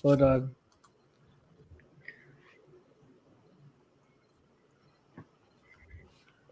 Hold on.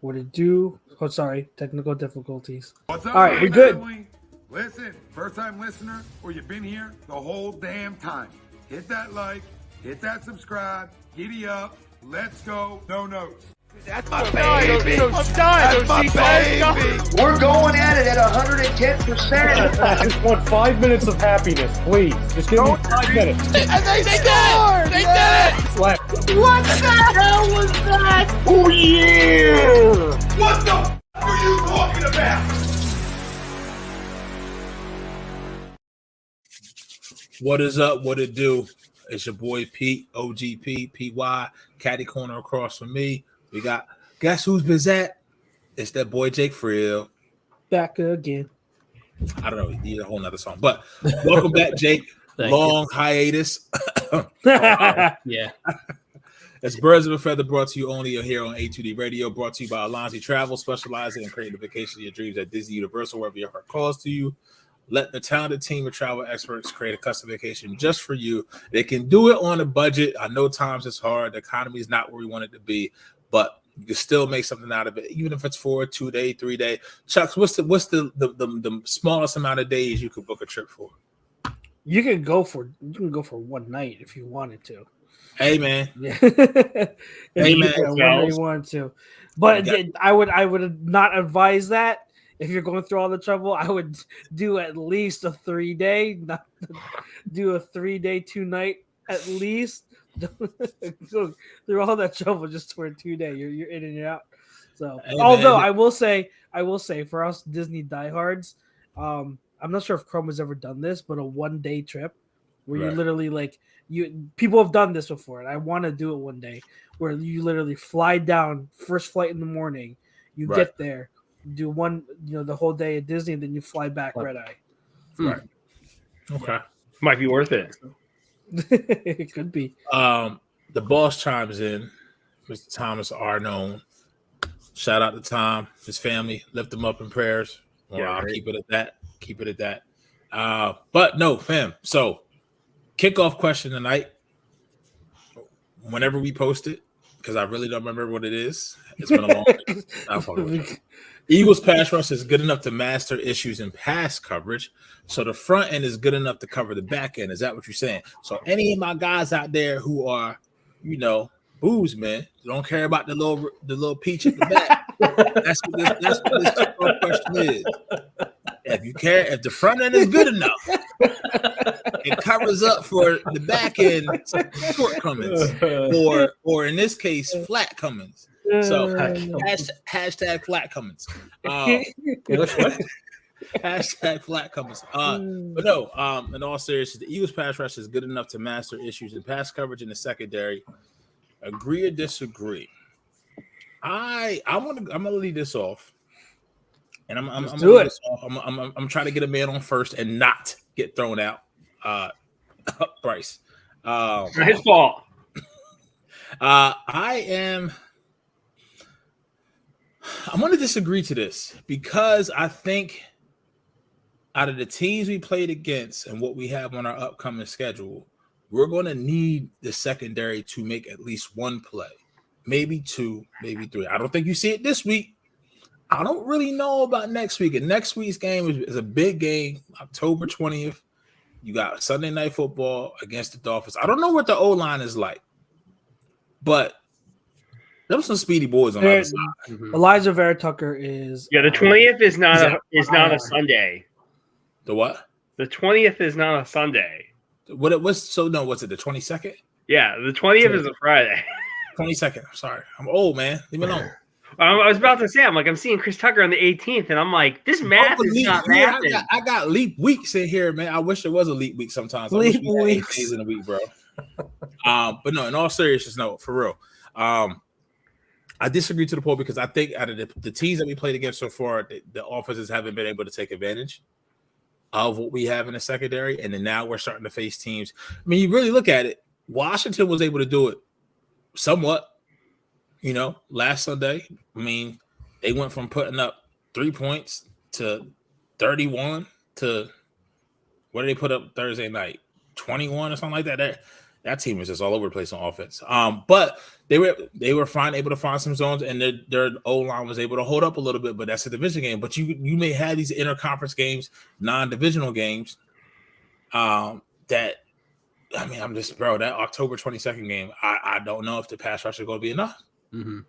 What it do? Oh, sorry. Technical difficulties. What's up, All right, we good. family? Listen, first time listener, or you've been here the whole damn time. Hit that like, hit that subscribe, giddy up, let's go, no notes. That's my baby. That's my baby. We're going at it at 110%. I just want 5 minutes of happiness, please. Just give me 5 minutes. And they scored! They did it! Slap. What the hell was that? Oh, yeah! What the f*** are you talking about? What is up? What it do? It's your boy Pete, OGP, PY, Caddy Corner across from me. We got, guess who's Bizat? It's that boy Jake Friel. Back again. I don't know, he need a whole nother song. But welcome back, Jake. Long hiatus. Yeah. It's Birds of a Feather brought to you only here on A2D Radio, brought to you by Alonzi Travel, specializing in creating the vacation of your dreams at Disney Universal, wherever your heart calls to you. Let the talented team of travel experts create a custom vacation just for you. They can do it on a budget. I know times it's hard. The economy is not where we want it to be, but you can still make something out of it, even if it's for a 2 day, 3 day. Chucks, what's the smallest amount of days you could book a trip for? You can go for 1 night if you wanted to. Hey man, Yeah. Hey, man. Whenever you wanted to, but I would not advise that. If you're going through all the trouble, I would do at least a 3 day, not do a 3 day, 2 night at least. Go through all that trouble just for a 2 day. You're in and you're out. So, hey, although man. I will say for us Disney diehards, I'm not sure if Chrome has ever done this, but a 1 day trip where you Right. literally people have done this before, and I want to do it one day where you literally fly down first flight in the morning, you Right. get there, do the whole day at Disney, and then you fly back red eye. Right. Okay. Might be worth it. It could be. The boss chimes in, Mr. Thomas Arnone. Shout out to Tom, his family. Lift them up in prayers. Well, Yeah, I'll right. keep it at that. But no, fam. So, kickoff question tonight. Whenever we post it, because I really don't remember what it is. It's been a long time. I'll follow it. Eagles pass rush is good enough to master issues in pass coverage, so the front end is good enough to cover the back end. Is that what you're saying? So any of my guys out there who are, booze, man, don't care about the little peach at the back. That's what this kickoff question is. If the front end is good enough, it covers up for the back end shortcomings, or in this case, flat comings. So hashtag flat comings. Hashtag flat comings. But no, in all seriousness, the Eagles pass rush is good enough to master issues in pass coverage in the secondary. Agree or disagree? I'm gonna lead this off. And I'm do it. I'm trying to get a man on first and not get thrown out. Bryce. His fault. I'm going to disagree to this because I think out of the teams we played against and what we have on our upcoming schedule, we're going to need the secondary to make at least one play, maybe 2, maybe 3. I don't think you see it this week. I don't really know about next week. And next week's game is a big game, October 20th. You got Sunday Night Football against the Dolphins. I don't know what the O-line is like, but there was some speedy boys on the other side. Elijah Vera Tucker is Yeah, the 20th is not a Sunday. The what? The 20th is not a Sunday. What it was? So no, what's it? The 22nd? Yeah, the 20th is a Friday. 22nd. I'm sorry. I'm old, man. Leave me alone. I was about to say, I'm seeing Chris Tucker on the 18th, and I'm like, this math is not mathing. I got leap weeks in here, man. I wish there was a leap week sometimes. I wish we had 8 days in a week, bro. But no, in all seriousness, no, for real. I disagree to the point because I think out of the teams that we played against so far, the offenses haven't been able to take advantage of what we have in the secondary. And then now we're starting to face teams. I mean, you really look at it, Washington was able to do it somewhat, last Sunday. I mean, they went from putting up 3 points to 31 to what did they put up Thursday night? 21 or something like that. That team was just all over the place on offense. But they were fine, able to find some zones, and their O-line was able to hold up a little bit. But that's a division game. But you may have these interconference games, non-divisional games. That I mean, I'm just that October 22nd game. I don't know if the pass rush is going to be enough. Mm-hmm.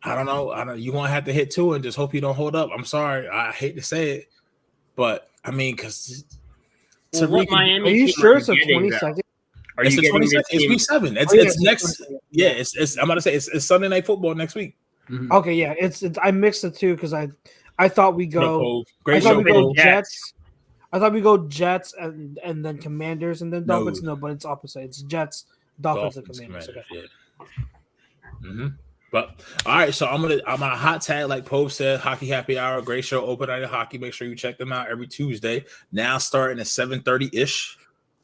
I don't know. You're going to have to hit 2 and just hope you don't hold up. I'm sorry. I hate to say it, but I mean, because Miami? Are you sure it's a 22nd? It's the 22nd. It's week 7. It's next. Yeah, it's. I'm about to say it's Sunday Night Football next week. Mm-hmm. Okay, yeah. It's. I mixed the two because I thought we go. Great I thought show. we go Jets. I thought we go Jets and then Commanders and then Dolphins. No, but it's opposite. It's Jets, Dolphins and Commanders. Okay. Yeah. Mm-hmm. But all right, so I'm on a hot tag, like Pope said, Hockey Happy Hour, great show, open night of hockey. Make sure you check them out every Tuesday. Now starting at 7:30-ish.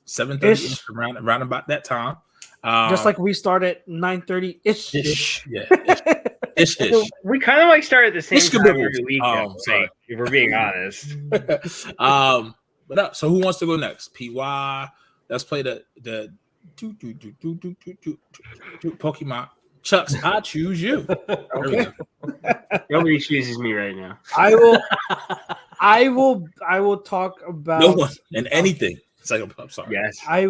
7:30-ish, around about that time. Just like we start at 9:30-ish. Yeah. Ish. We kind of like start at the same time every week. Sorry. If we're being honest. But so who wants to go next? PY. Let's play the Pokemon. Chucks, I choose you. Okay. Nobody chooses me right now. I will talk about no one and anything. It's like, I'm sorry. Yes. I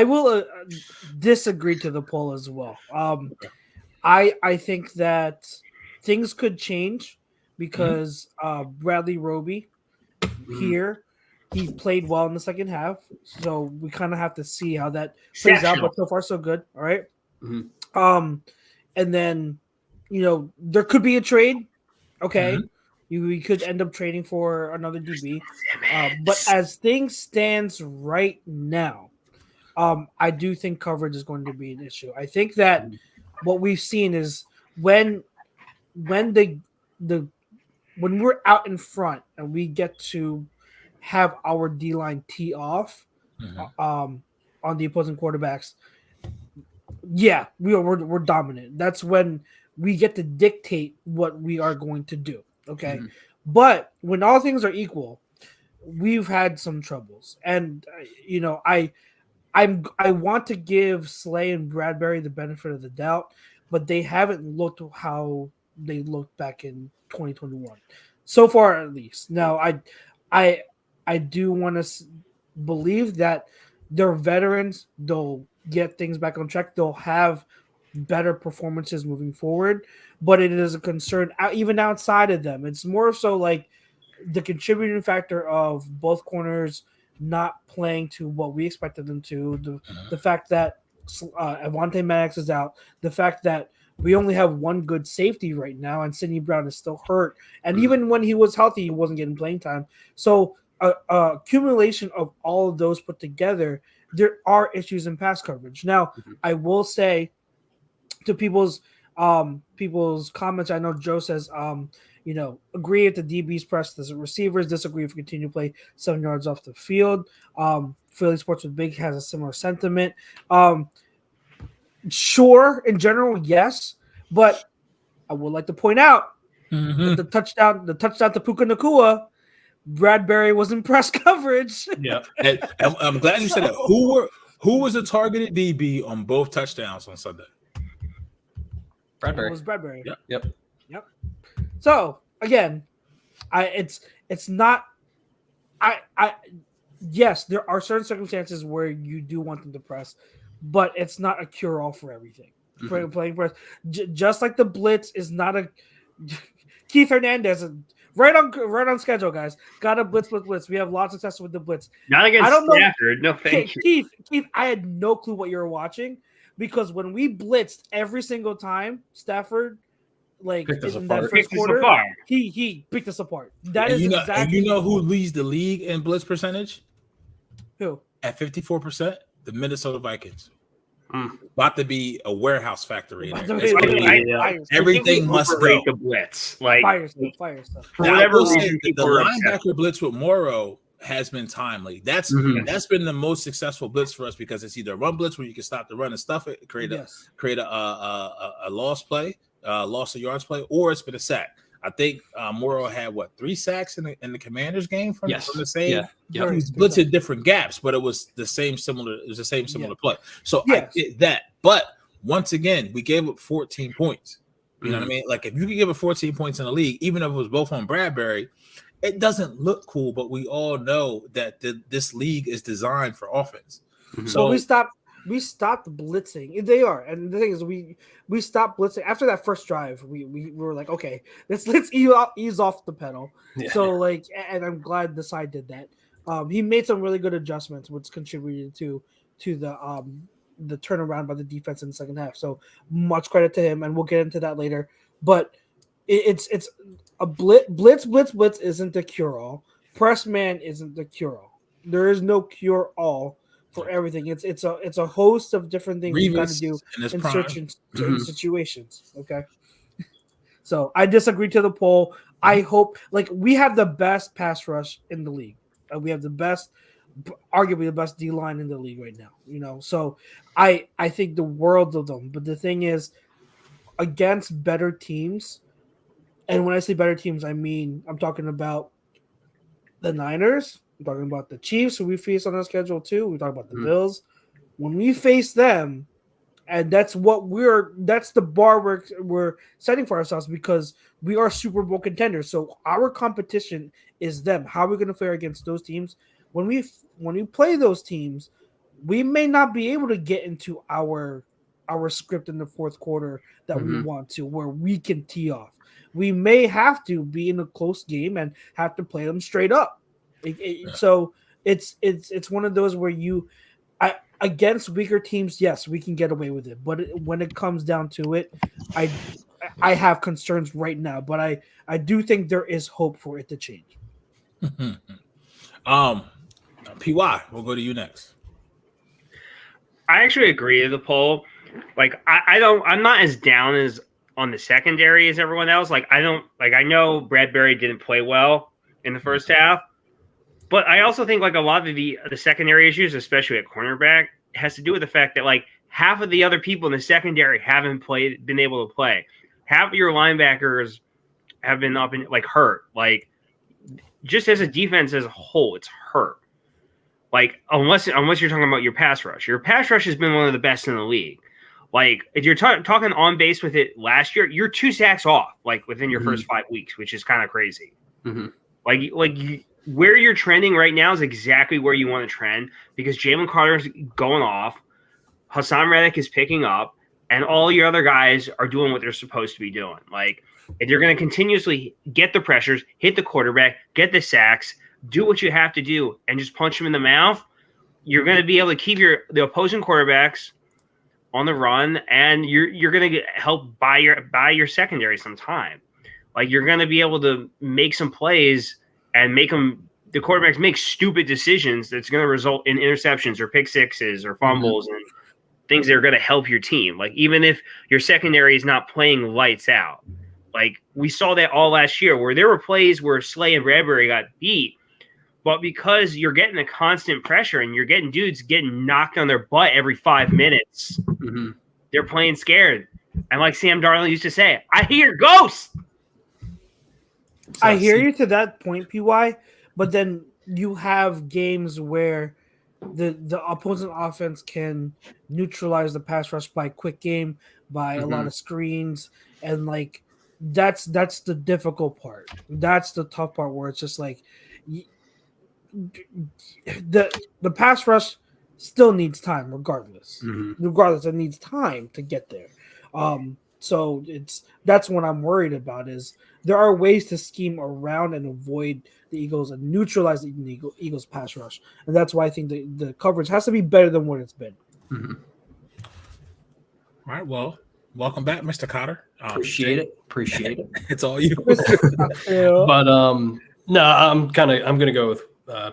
will disagree to the poll as well. I think that things could change because Bradley Roby here, he played well in the second half, so we kind of have to see how that plays out. But so far, so good. All right. Mm-hmm. And then there could be a trade. Okay, we could end up trading for another DB. But as things stands right now, I do think coverage is going to be an issue. I think that what we've seen is when we're out in front and we get to have our D-line tee off on the opposing quarterbacks, yeah, we're dominant. That's when we get to dictate what we are going to do. Okay. But when all things are equal, we've had some troubles. And I want to give Slay and Bradbury the benefit of the doubt, but they haven't looked how they looked back in 2021. So far at least. Now I do want to believe that they're veterans, they'll get things back on track. They'll have better performances moving forward, but it is a concern even outside of them. It's more so like the contributing factor of both corners not playing to what we expected them to. The fact that Avonte Maddox is out, the fact that we only have one good safety right now, and Sidney Brown is still hurt. And even when he was healthy, he wasn't getting playing time. So accumulation of all of those put together, there are issues in pass coverage. Now, I will say to people's comments, I know Joe says, agree if the DBs press the receivers, disagree if we continue to play 7 yards off the field. Philly Sports with Big has a similar sentiment. Sure, in general, yes, but I would like to point out that the touchdown to Puka Nacua, Bradbury was in press coverage. Yeah, and I'm glad you said that. Who was a targeted DB on both touchdowns on Sunday? Bradbury. It was Bradbury. Yep. So again, it's not. Yes, there are certain circumstances where you do want them to press, but it's not a cure-all for everything. Playing press, just like the blitz is not a. Keith Hernandez. Right on schedule, guys. Got a blitz. We have lots of success with the blitz. Not against Stafford. No, thank you. Keith, I had no clue what you were watching because when we blitzed every single time, Stafford, in that first quarter, he picked us apart. That is exactly. And you know who leads the league in blitz percentage? Who? At 54%, the Minnesota Vikings. About to be a warehouse factory. Everything must go. The blitz, fire stuff. For whatever reason, the linebacker blitz with Morrow has been timely. That's been the most successful blitz for us because it's either a run blitz where you can stop the run and stuff it, create a loss play, loss of yards play, or it's been a sack. I think Morrow had 3 sacks in the Commanders game from the save. Yeah. Yep. He was blitzing different gaps, but it was the same similar play. So I get that. But once again, we gave up 14 points. You know what I mean? Like if you could give up 14 points in the league, even if it was both on Bradbury, it doesn't look cool, but we all know that this league is designed for offense. So we stopped blitzing. They are, and the thing is, we stopped blitzing after that first drive. We were like, okay, let's ease off the pedal. Yeah. So like, and I'm glad Desai did that. He made some really good adjustments, which contributed to the turnaround by the defense in the second half. So much credit to him, and we'll get into that later. But it's a blitz isn't the cure all. Press man isn't the cure all. There is no cure all for everything. It's a host of different things you got to do in certain situations. Okay. So I disagree to the poll. I hope we have the best pass rush in the league. We have arguably the best D line in the league right now. So I think the world of them. But the thing is, against better teams, and when I say better teams, I'm talking about the Niners. I'm talking about the Chiefs, who we face on our schedule too. We talk about the Bills. When we face them, and that's the bar we're setting for ourselves, because we are Super Bowl contenders. So our competition is them. How are we going to fare against those teams? When we play those teams, we may not be able to get into our script in the fourth quarter that we want to, where we can tee off. We may have to be in a close game and have to play them straight up. So it's one of those where against weaker teams, yes, we can get away with it. But when it comes down to it, I have concerns right now. But I do think there is hope for it to change. PY, we'll go to you next. I actually agree with the poll. I'm not as down as on the secondary as everyone else. I know Bradbury didn't play well in the first half, but I also think a lot of the secondary issues, especially at cornerback, has to do with the fact that half of the other people in the secondary haven't been able to play. Half of your linebackers have been up and hurt. Just as a defense as a whole, it's hurt. Unless you're talking about your pass rush has been one of the best in the league. If you're talking on base with it last year, you're 2 sacks off within your first 5 weeks, which is kind of crazy. Where you're trending right now is exactly where you want to trend, because Jalen Carter's going off, Hassan Reddick is picking up, and all your other guys are doing what they're supposed to be doing. If you're going to continuously get the pressures, hit the quarterback, get the sacks, do what you have to do, and just punch them in the mouth, you're going to be able to keep the opposing quarterbacks on the run, and you're going to help buy your secondary some time. You're going to be able to make some plays and the quarterbacks make stupid decisions that's going to result in interceptions or pick sixes or fumbles and things that are going to help your team. Even if your secondary is not playing lights out. We saw that all last year, where there were plays where Slay and Bradbury got beat, but because you're getting the constant pressure and you're getting dudes getting knocked on their butt every 5 minutes, they're playing scared. And like Sam Darnold used to say, I hear ghosts. I hear you to that point, PY, but then you have games where the opposing offense can neutralize the pass rush by quick game, by a lot of screens, and that's the difficult part. That's the tough part, where it's just the pass rush still needs time regardless. Regardless, it needs time to get there. So that's what I'm worried about, is there are ways to scheme around and avoid the Eagles and neutralize the Eagles pass rush. And that's why I think the coverage has to be better than what it's been. All right. Well, welcome back, Mr. Cotter. Appreciate it. It's all you. But no, I'm going to go with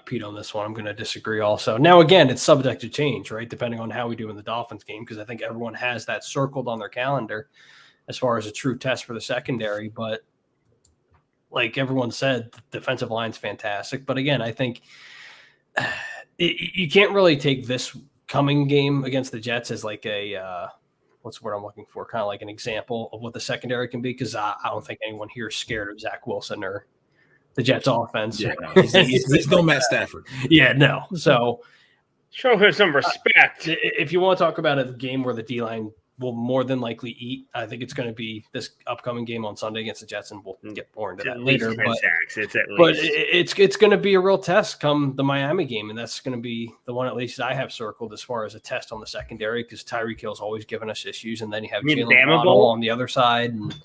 Pete on this one. I'm going to disagree also. Now, again, it's subject to change, right? Depending on how we do in the Dolphins game, because I think everyone has that circled on their calendar as far as a true test for the secondary. But like everyone said, the defensive line's fantastic. But again, I think you can't really take this coming game against the Jets as like a what's the word I'm looking for? Kind of like an example of what the secondary can be, because I don't think anyone here is scared of Zach Wilson or the Jets offense. Yeah, he's no Matt Stafford. Yeah, no. So show him some respect. If you want to talk about a game where the D-line will more than likely eat, I think it's going to be this upcoming game on Sunday against the Jets, and we'll get more into that later. But it's going to be a real test come the Miami game, and that's going to be the one at least I have circled as far as a test on the secondary, because Tyreek Hill's always given us issues, and then you have Jalen Waddle on the other side. And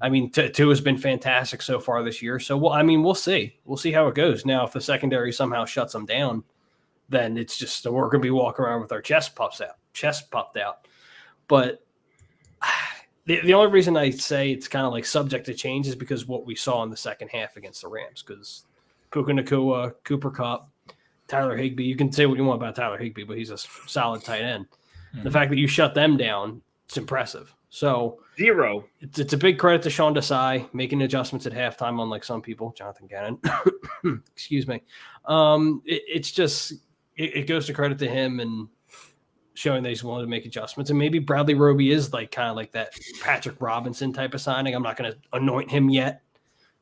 I mean, Tua has been fantastic so far this year. So, we'll see. We'll see how it goes. Now, if the secondary somehow shuts them down, then it's just we're going to be walking around with our chest puffed out. But the only reason I say it's kind of like subject to change is because what we saw in the second half against the Rams, because Puka Nacua, Cooper Kupp, Tyler Higbee, you can say what you want about Tyler Higbee, but he's a solid tight end. The fact that you shut them down, it's impressive. So it's a big credit to Sean Desai making adjustments at halftime, unlike some people, Jonathan Gannon. Excuse me. It's just it goes to credit to him and showing that he's willing to make adjustments. And maybe Bradley Roby is kind of like that Patrick Robinson type of signing. I'm not going to anoint him yet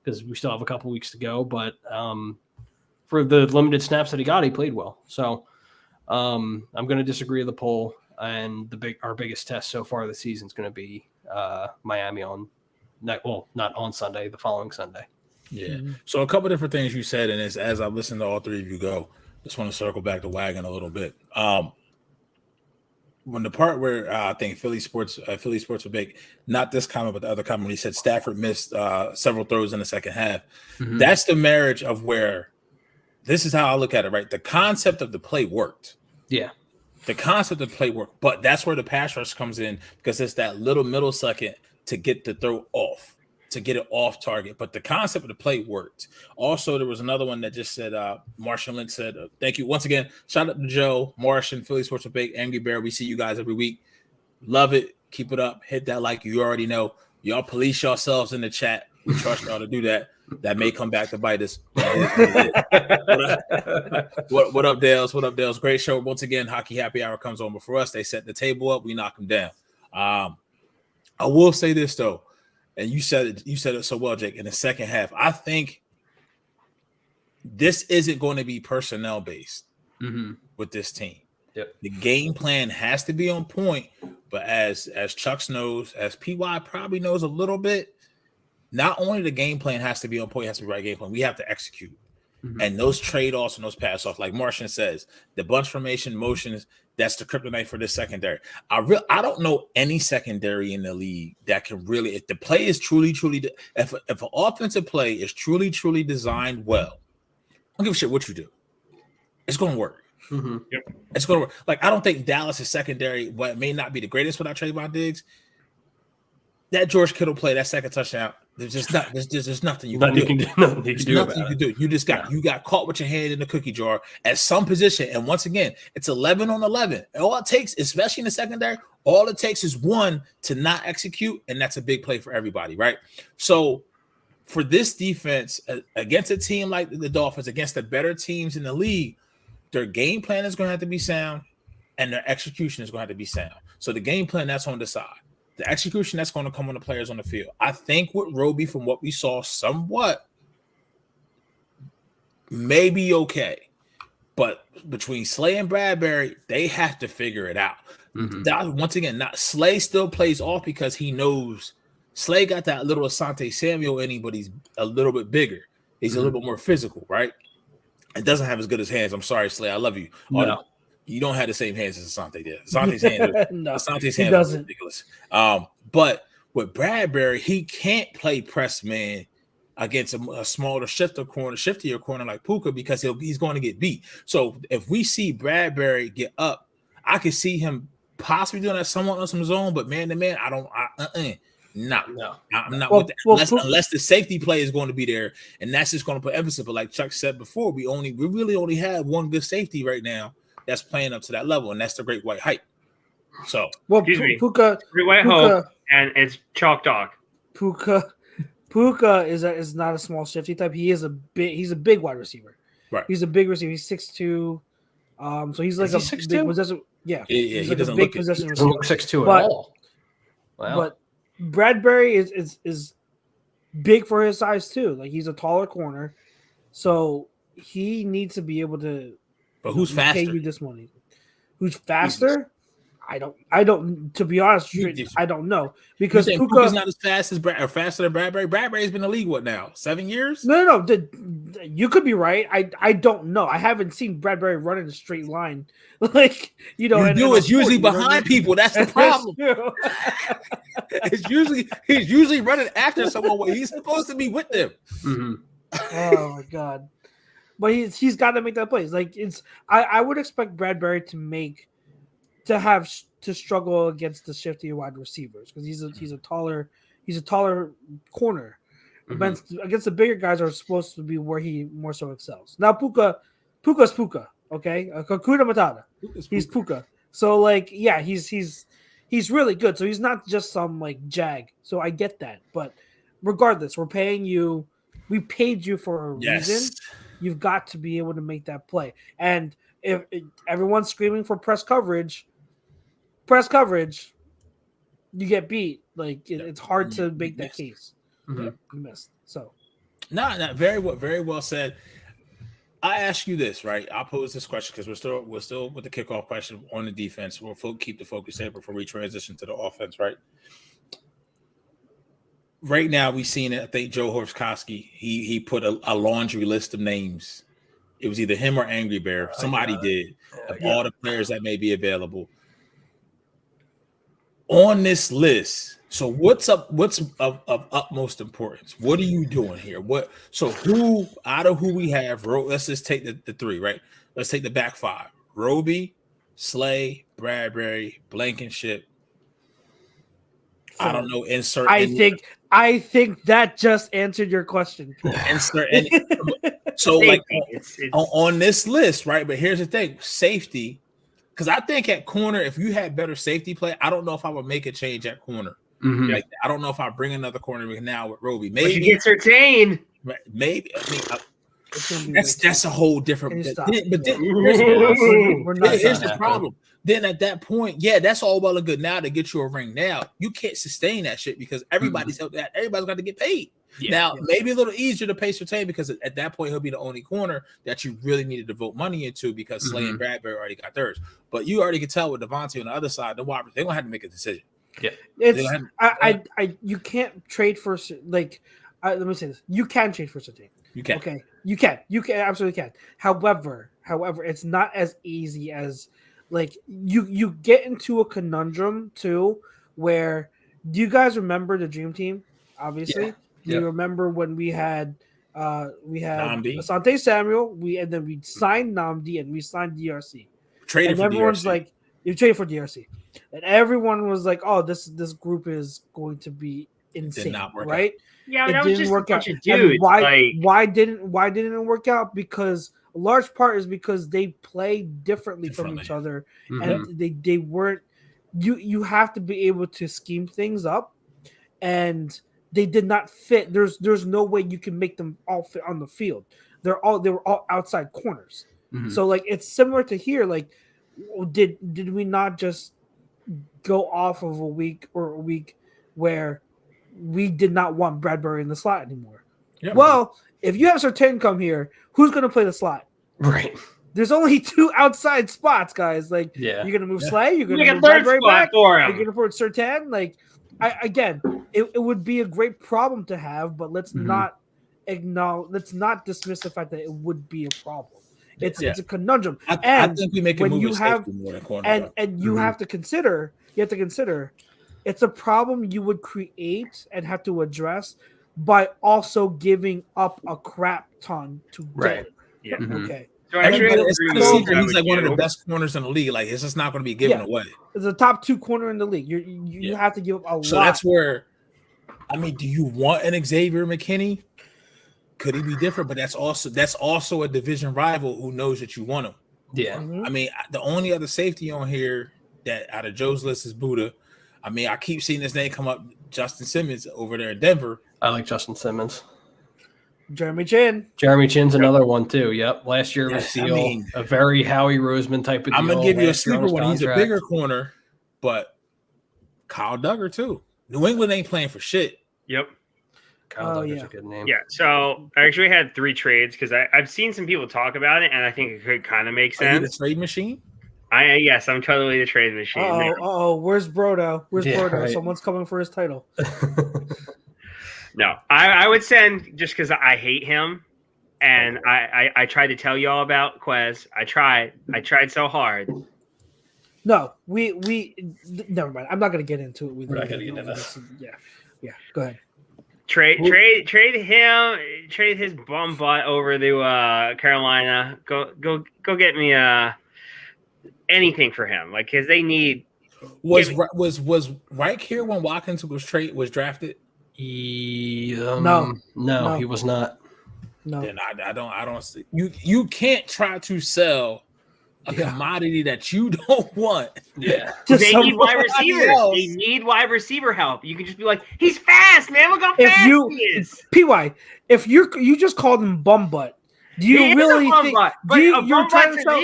because we still have a couple weeks to go. But for the limited snaps that he got, he played well. So I'm going to disagree with the poll. And our biggest test so far this season is going to be Miami not on Sunday, the following Sunday. Yeah. So a couple different things you said, and as I listen to all three of you go, just want to circle back the wagon a little bit. When the part where I think Philly Sports were big, not this comment, but the other comment, when he said Stafford missed several throws in the second half. That's the marriage of where this is how I look at it, right? The concept of the play worked. Yeah. The concept of the play worked, but that's where the pass rush comes in, because it's that little middle second to get the throw off, to get it off target. But the concept of the play worked. Also, there was another one that just said, Martian Lynch said, thank you. Once again, shout out to Joe, Martian, Philly Sports with Big, Angry Bear. We see you guys every week. Love it. Keep it up. Hit that like you already know. Y'all police yourselves in the chat. We trust y'all to do that. That may come back to bite us. What up, Dales? What up, Dales? Great show. Once again, Hockey Happy Hour comes on before us. They set the table up. We knock them down. I will say this, though, and you said it so well, Jake, in the second half. I think this isn't going to be personnel-based with this team. Yep. The game plan has to be on point, but as Chucks knows, as PY probably knows a little bit, not only the game plan has to be on point, it has to be the right game plan. We have to execute. And those trade-offs and those pass-offs, like Martian says, the bunch formation motions, that's the kryptonite for this secondary. I don't know any secondary in the league that can really, if the play is truly, if an offensive play is truly designed well, I don't give a shit what you do. It's going to work. Yep. It's going to work. Like, I don't think Dallas' secondary, what it may not be the greatest without Trayvon Diggs, that George Kittle play, that second touchdown, there's nothing you can do. Nothing you can do. You just got caught with your hand in the cookie jar at some position. And once again, it's 11 on 11. And all it takes, especially in the secondary, all it takes is one to not execute, and that's a big play for everybody, right? So for this defense, against a team like the Dolphins, against the better teams in the league, their game plan is going to have to be sound, and their execution is going to have to be sound. So the game plan, that's on the side. The execution, that's going to come on the players on the field. I think with Roby, from what we saw, somewhat may be okay. But between Slay and Bradbury, they have to figure it out. Once again, Slay still plays off because he knows Slay got that little Asante Samuel in him, but he's a little bit bigger. He's a little bit more physical, right? It doesn't have as good as hands. I'm sorry, Slay. I love you. No. You don't have the same hands as Asante did. Asante's hands are ridiculous. But with Bradbury, he can't play press man against a smaller shiftier corner like Puka, because he's going to get beat. So if we see Bradbury get up, I can see him possibly doing that somewhat on some zone, but man to man, I'm not with that. Unless the safety play is going to be there, and that's just going to put emphasis. But like Chuck said before, we really only have one good safety right now that's playing up to that level, and that's the Great White Hype. So, Puka, Great White Hope, and it's Chalk Dog. Puka is not a small shifty type. He's a big wide receiver. Right. He's a big receiver. He's 6'2". So he's like Is he 6'2"? Yeah. He like doesn't a big look possession He receiver. doesn't look 6'2" at all. Wow. But Bradbury is big for his size too. Like he's a taller corner, so he needs to be able to. But who's pay faster? you this money? Who's faster? I don't. To be honest, I don't know because Puka's not as fast as or faster than Bradbury. Bradbury's been in the league what now? 7 years? No. You could be right. I don't know. I haven't seen Bradbury run in a straight line. Like you do. It's usually behind people. That's the problem. He's usually running after someone where he's supposed to be with them. Mm-hmm. Oh my god! But he's got to make that plays. Like I would expect Bradbury to struggle against the shifty wide receivers because he's a taller corner. Mm-hmm. Against the bigger guys are supposed to be where he more so excels. Now Puka's Puka, okay? Kakuda Matata. He's Puka. So like yeah, he's really good. So he's not just some like jag. So I get that. But regardless, we paid you for a reason. You've got to be able to make that play. And if everyone's screaming for press coverage, you get beat. Like it's hard to make that case. Mm-hmm. You missed. So, no, very well said. I ask you this, right? I'll pose this question because we're still with the kickoff question on the defense. We'll keep the focus there before we transition to the offense, right? Right now, we've seen it. I think Joe Horskowski, he put a laundry list of names. It was either him or Angry Bear. Somebody did of all the players that may be available on this list. So what's of utmost importance? What are you doing here? Who out of who we have? Let's just take the three, right? Let's take the back five: Roby, Slay, Bradbury, Blankenship. So I don't know. I think that just answered your question. So like on this list, right? But here's the thing: safety. Because I think at corner, if you had better safety play, I don't know if I would make a change at corner. Mm-hmm. Like, I don't know if I bring another corner now with Roby. Maybe Maybe you get Sertain. Maybe that's a whole different. Here's the problem. Then at that point, that's all well and good now to get you a ring. Now you can't sustain that shit because everybody's got to get paid. Now maybe a little easier to pay Sertain because at that point he'll be the only corner that you really need to devote money into because Slay and Bradbury already got theirs. But you already can tell with Devontae on the other side, they're gonna have to make a decision. Yeah, you can't trade for let me say this: you can trade for Sertain. You can. Okay, you can absolutely can. However, it's not as easy as like you get into a conundrum too. Where do you guys remember the Dream Team? Obviously. Yeah. Do you remember when we had Nnamdi. Asante Samuel, and then we signed Nnamdi and we signed DRC. Traded and for everyone's DRC. like, you traded for DRC. And everyone was like, oh, this group is going to be insane. Did not work right? out. Yeah, it that was just a bunch of And dudes. why didn't it work out? Because a large part is because they play differently from each other. And they weren't you have to be able to scheme things up, and they did not fit. There's no way you can make them all fit on the field. They were all outside corners. So like it's similar to here. Like, did we not just go off of a week where we did not want Bradbury in the slot anymore? Yeah, well, if you have Sertain come here, who's going to play the slot? Right. There's only 2 outside spots, guys. Like, you're going to move Slay, you're going to move Bradbury back, you're going to put Sertain. Like, it would be a great problem to have, but let's not dismiss the fact that it would be a problem. It's a conundrum. I think we make a move more than corner. And you have to consider it's a problem you would create and have to address by also giving up a crap ton to right. Yeah. Okay. So he's like one of the best corners in the league. Like, it's just not going to be given away. It's a top 2 corner in the league. You have to give up a lot. So that's where, do you want an Xavier McKinney? Could he be different? But that's also a division rival who knows that you want him. Yeah. The only other safety on here that out of Joe's list is Buddha. I keep seeing this name come up, Justin Simmons over there in Denver. I like Justin Simmons. Jeremy Chin's another one too. Yep. Last year was a very Howie Roseman type of deal. I'm gonna give you a sleeper one. He's a bigger corner, but Kyle Duggar too. New England ain't playing for shit. Yep. Kyle Duggar's a good name. Yeah. So I actually had 3 trades because I've seen some people talk about it, and I think it could kind of make sense. Are you the trade machine? Yes, I'm totally the trade machine. Where's Brodo? Where's Brodo? Right. Someone's coming for his title. No, I would send just because I hate him, and I tried to tell you all about Quez. I tried so hard. No, we never mind. I'm not gonna get into it. We're not gonna get into this. Yeah. Go ahead. Trade his bum butt over to Carolina. Go get me anything for him, like because they need. Was Reich here when Watkins was drafted? No, he was not. No, Then I don't see you can't try to sell a commodity that you don't want. Yeah, they need wide receivers. They need wide receiver help. You can just be like, he's fast, man. Look how fast he is. PY, if you just called him bum butt, do you really think you're trying to sell?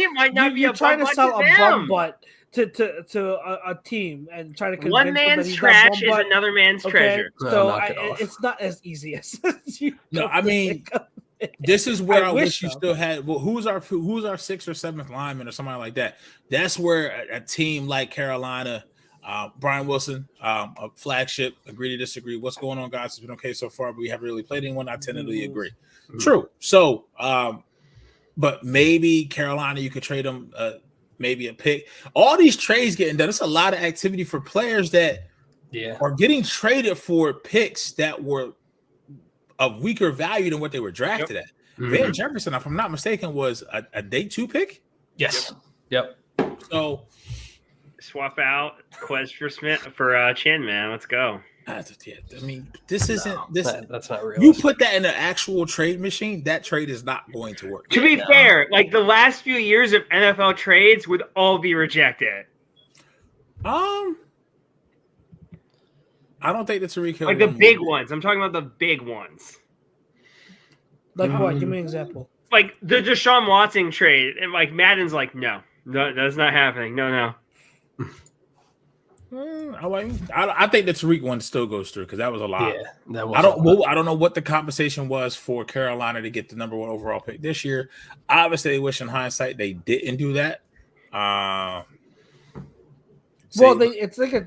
You're trying to sell a bum butt to a team and try to convince one man's trash is another man's treasure. So it's not as easy as you. No, I mean. This is where I wish you still had. Well, who's our 6th or 7th lineman or somebody like that? That's where a team like Carolina, Brian Wilson, a flagship. Agree to disagree. What's going on, guys? It's been okay so far, but we haven't really played anyone. I tentatively agree. Mm-hmm. True. So, but maybe Carolina, you could trade them. Maybe a pick. All these trades getting done. It's a lot of activity for players that are getting traded for picks that were of weaker value than what they were drafted at. Mm-hmm. Van Jefferson, if I'm not mistaken, was a day 2 pick. Yes. Yep. So swap out Quez for Chin, man. Let's go. I mean, this isn't this. That's not real. You put that in an actual trade machine. That trade is not going to work. To be fair, like the last few years of NFL trades would all be rejected. I don't think the Tariq Hill like the big ones. I'm talking about the big ones. Like what? Give me an example. Like the Deshaun Watson trade, and like Madden's like, no, that's not happening. No. I think the Tariq one still goes through because that was a lot. Yeah, that was. I don't know what the compensation was for Carolina to get the number 1 overall pick this year. Obviously, they wish in hindsight they didn't do that. It's like a.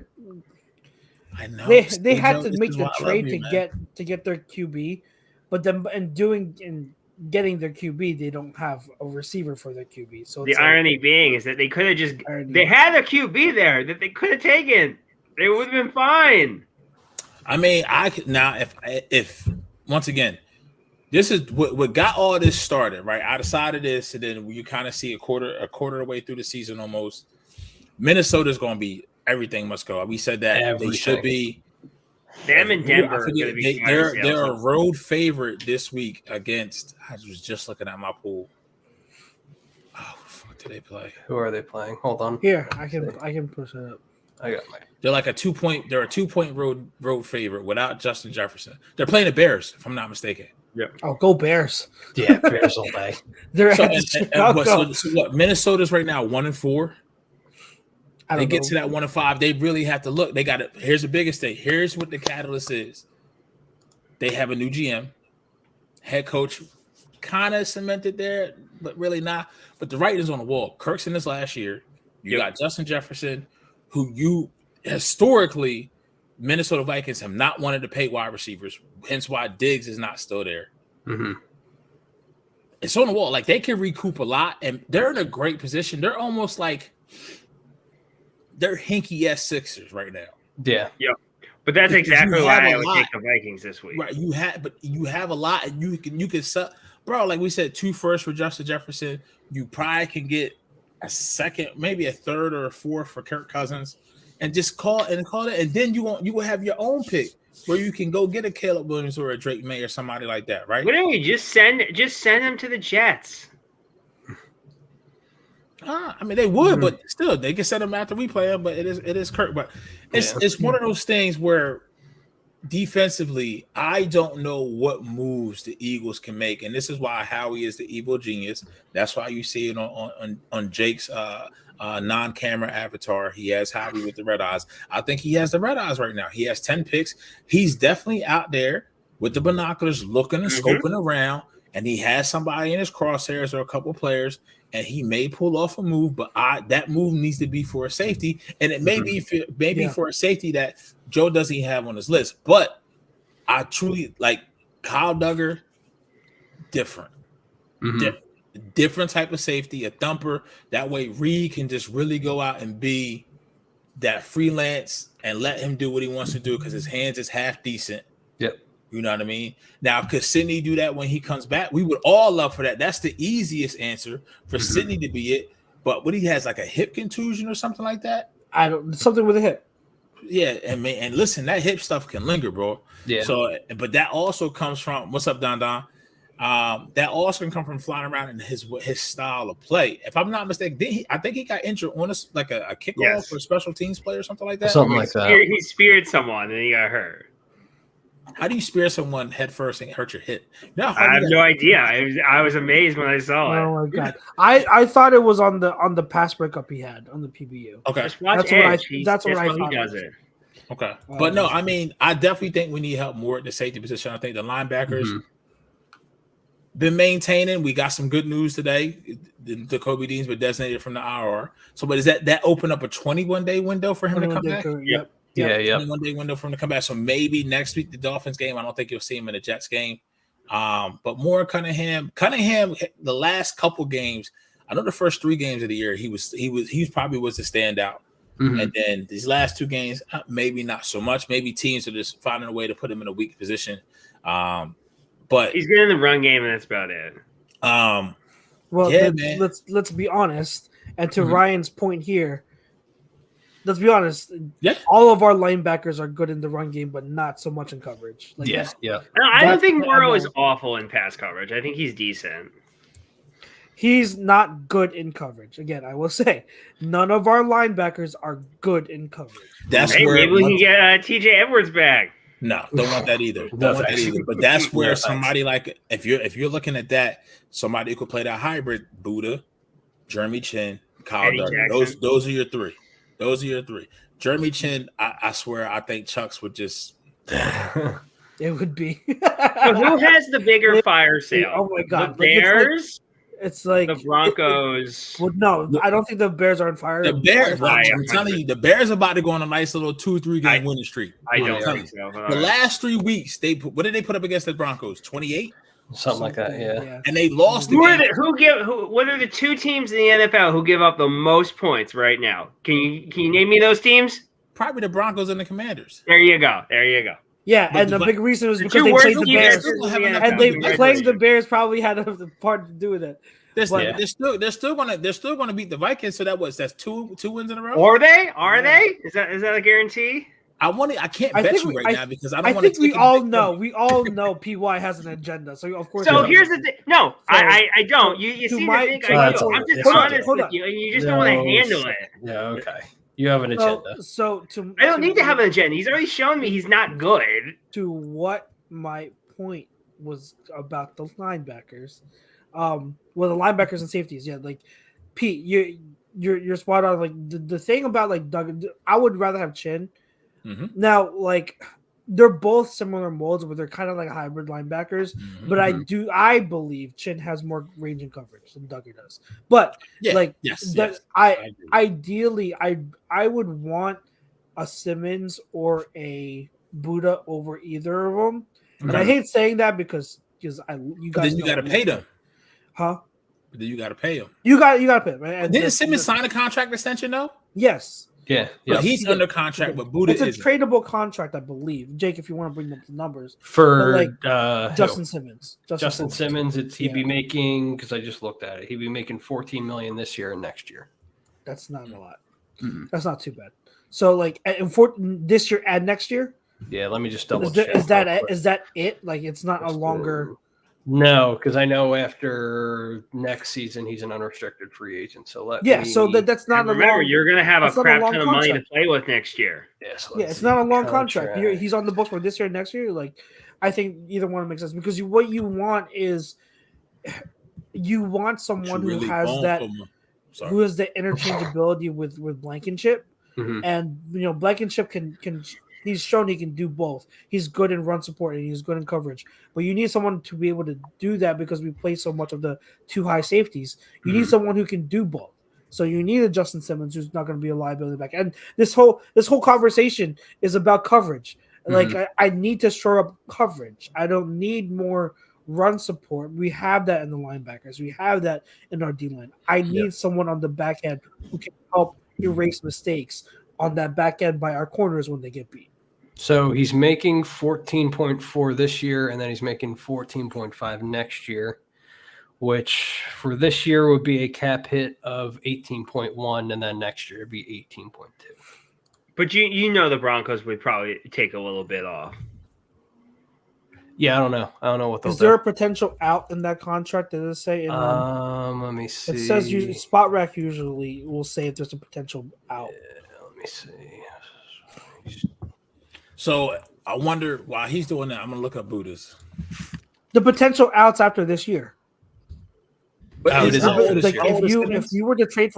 I know they had to make the trade to get their QB, but then getting their QB, they don't have a receiver for their QB. So the irony being is that they could have they had a QB there that they could have taken. They would have been fine. I mean, I could now if once again, this is what got all this started, right? Outside of this, and then you kind of see a quarter of the way through the season almost. Minnesota's going to be. Everything must go. We said that they should be. Them and Denver. They're a road favorite this week against. I was just looking at my pool. Oh, fuck! Did they play? Who are they playing? Hold on. Here, I can push it up. I got my. They're like a 2-point. They're a 2-point road favorite without Justin Jefferson. They're playing the Bears, if I'm not mistaken. Yep. Oh, go Bears! Yeah, Bears all day. They're so what? Minnesota's right now 1-4. They get to that 1-5. They really have to look. They got it. Here's the biggest thing. Here's what the catalyst is. They have a new GM, head coach, kind of cemented there, but really not. But the writing's on the wall. Kirk's in this last year. You got Justin Jefferson, who you historically Minnesota Vikings have not wanted to pay wide receivers. Hence why Diggs is not still there. Mm-hmm. It's on the wall. Like they can recoup a lot, and they're in a great position. They're almost like. They're hinky-ass Sixers right now. Yeah. Yep. But that's exactly why I would take the Vikings this week. Right. You have a lot, and you can sell, bro. Like we said, 2 firsts for Justin Jefferson. You probably can get a second, maybe a third or a fourth for Kirk Cousins, and just call it, and then you will have your own pick where you can go get a Caleb Williams or a Drake May or somebody like that, right? Why don't we just send them to the Jets? I mean, they would, but still, they can send them after we play them. But it is Kirk. But it's one of those things where defensively, I don't know what moves the Eagles can make, and this is why Howie is the evil genius. That's why you see it on Jake's non-camera avatar. He has Javi with the red eyes. I think he has the red eyes right now. He has 10 picks. He's definitely out there with the binoculars looking and scoping around, and he has somebody in his crosshairs or a couple players, and he may pull off a move, but that move needs to be for a safety, and it may be for a safety that Joe doesn't have on his list. But I truly like Kyle Duggar, different. Different type of safety, a thumper. That way Reed can just really go out and be that freelance and let him do what he wants to do because his hands is half decent. Yep. You know what I mean? Now, could Sidney do that when he comes back? We would all love for that. That's the easiest answer for Sidney to be it. But what he has, like a hip contusion or something like that? Something with a hip. Yeah, and listen, that hip stuff can linger, bro. Yeah. So, but that also comes from what's up, Don Don? That also can come from flying around in his style of play. If I'm not mistaken, I think he got injured on a kickoff or special teams play or something like that. Something like that. He speared someone and he got hurt. How do you spear someone head first and hurt your hip? No, I have no idea. I was amazed when I saw it. Oh my god! I thought it was on the pass breakup he had on the PBU. Okay, Just watch that's Edge. That's what I he thought. does it. Okay, but no, I mean, I definitely think we need help more at the safety position. I think the linebackers been maintaining. We got some good news today. The Kobe Dean's been designated from the IR. So, but is that open up a 21-day window for him to come back? Yep. Yeah. 21-day window for him to come back. So maybe next week the Dolphins game. I don't think you'll see him in the Jets game. But more Cunningham, the last couple games. I know the first 3 games of the year he probably was the standout. And then these last 2 games, maybe not so much. Maybe teams are just finding a way to put him in a weak position. But he's good in the run game, and that's about it. Well, let's be honest. And to Ryan's point here, let's be honest. Yeah, all of our linebackers are good in the run game, but not so much in coverage. No, I don't think Morrow is awful in pass coverage. I think he's decent. He's not good in coverage. Again, I will say none of our linebackers are good in coverage. That's where maybe we can get TJ Edwards back. No, don't want that either. But that's where somebody like if you're looking at that, somebody who could play that hybrid, Buddha, Jeremy Chin, Kyle Duggar. Those are your 3. Those are your 3. Jeremy Chin, I swear, I think Chucks would just. It would be. So who has the bigger fire sale? Oh my god, the Bears. It's like the Broncos. Well, no, I don't think the Bears are on fire. The Bears, I'm telling you, the Bears are about to go on a nice little 2-3 game winning streak. I don't think so. The last 3 weeks, what did they put up against the Broncos? 28, something like that. Yeah, and they lost. What are the 2 teams in the NFL who give up the most points right now? Can you name me those teams? Probably the Broncos and the Commanders. There you go. Yeah, and the big reason was because they played the Bears, and they playing the Bears probably had a part to do with it. They're still gonna beat the Vikings. So that's two wins in a row. Are they? Is that a guarantee? I can't bet you right now because I don't want to. We all know PY has an agenda. So of course. So here's the thing. No, I don't. You seem to think I do. I'm just honest with you, and you just don't want to handle it. Yeah. Okay. You have an agenda. I don't need to have an agenda. He's already shown me he's not good. To what my point was about the linebackers, the linebackers and safeties. Yeah, like Pete, you're spot on. Like the thing about like Doug, I would rather have Chin. Now, like they're both similar molds, but they're kind of like hybrid linebackers. But I believe Chin has more range and coverage than Duggar does. But ideally, I would want a Simmons or a Buddha over either of them. And I hate saying that because you guys. Then you got to pay them, huh? Then you got to pay them. You got to pay them. And didn't Simmons sign a contract extension though? Yes. Yeah. But he's under contract, but Buddha is a tradable contract, I believe. Jake, if you want to bring up the numbers for Justin Simmons. Justin Simmons, he'd be making, because I just looked at it, he'd be making $14 million this year and next year. That's not a lot. That's not too bad. So like for this year and next year. Yeah, let me just double check. Is that it? Like it's not a longer. No, because I know after next season he's an unrestricted free agent. So that's not. Remember, you're going to have a crap ton of money to play with next year. It's not a long contract. He's on the books for this year and next year. Like, I think either one makes sense because what you want is you want someone who has that. who has the interchangeability with Blankenship, and Blankenship can he's shown he can do both. He's good in run support and he's good in coverage, but you need someone to be able to do that because we play so much of the two high safeties. You need someone who can do both. So you need a Justin Simmons who's not going to be a liability back. And this whole conversation is about coverage. Like I need to shore up coverage. I don't need more run support. We have that in the linebackers. We have that in our D line. I need someone on the back end who can help erase mistakes on that back end by our corners when they get beat. So he's making 14.4 this year, and then he's making 14.5 next year, which for this year would be a cap hit of 18.1, and then next year it'd be 18.2. But the Broncos would probably take a little bit off. Yeah, I don't know. I don't know what they'll do. Is there a potential out in that contract? Does it say? Let me see. It says Spot Rack usually will say if there's a potential out. Yeah, let me see. So I wonder while he's doing that, I'm gonna look up Buddha's. The potential outs after this year. But if you were to trade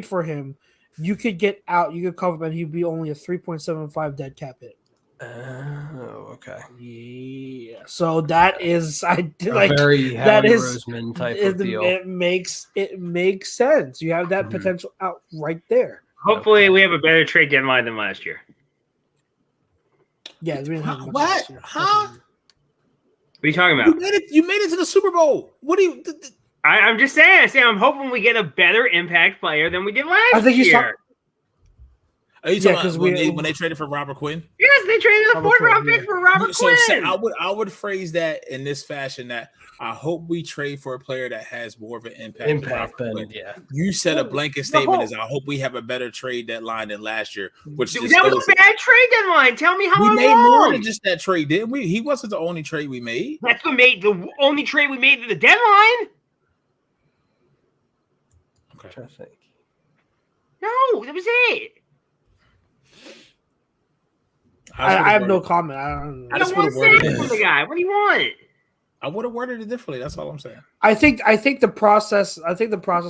for him, you could get out. You could cover him, and he'd be only a 3.75 dead cap hit. Okay. Yeah. So that is very that is Roseman type of deal. It makes sense. You have that potential out right there. Hopefully, we have a better trade deadline than last year. Yeah, we didn't have much what? last year. Huh? What are you talking about? You made it to the Super Bowl. What do you? I'm just saying. I'm hoping we get a better impact player than we did last year. Are you talking about when they traded for Robert Quinn? Yes, they traded a fourth-round pick for Robert Quinn. So I would phrase that in this fashion: that I hope we trade for a player that has more of an impact. You said a blanket statement is I hope we have a better trade deadline than last year. Which that was a bad trade deadline. Tell me how we I'm made wrong. more than just that trade, didn't we? He wasn't the only trade we made. That's the only trade we made to the deadline. Okay. No, that was it. I have no comment. I just want to say it for the guy. What do you want? I would have worded it differently. That's all I'm saying. I think the process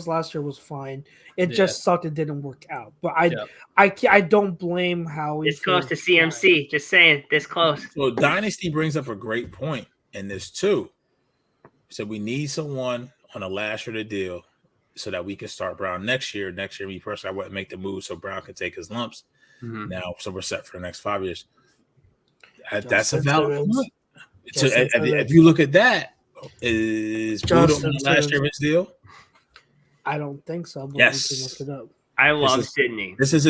last year was fine. It just sucked. It didn't work out. But I don't blame Howie. This close to CMC. Just saying, this close. So Dynasty brings up a great point in this too. So we need someone on the last year of the deal so that we can start Brown next year. Next year, me personally, I wouldn't make the move so Brown can take his lumps. Now, so we're set for the next 5 years. That's a valid point. So if you look at that, is Buddha on the last year of his deal? I don't think so. But yes, we can look it up. I love Sydney. This is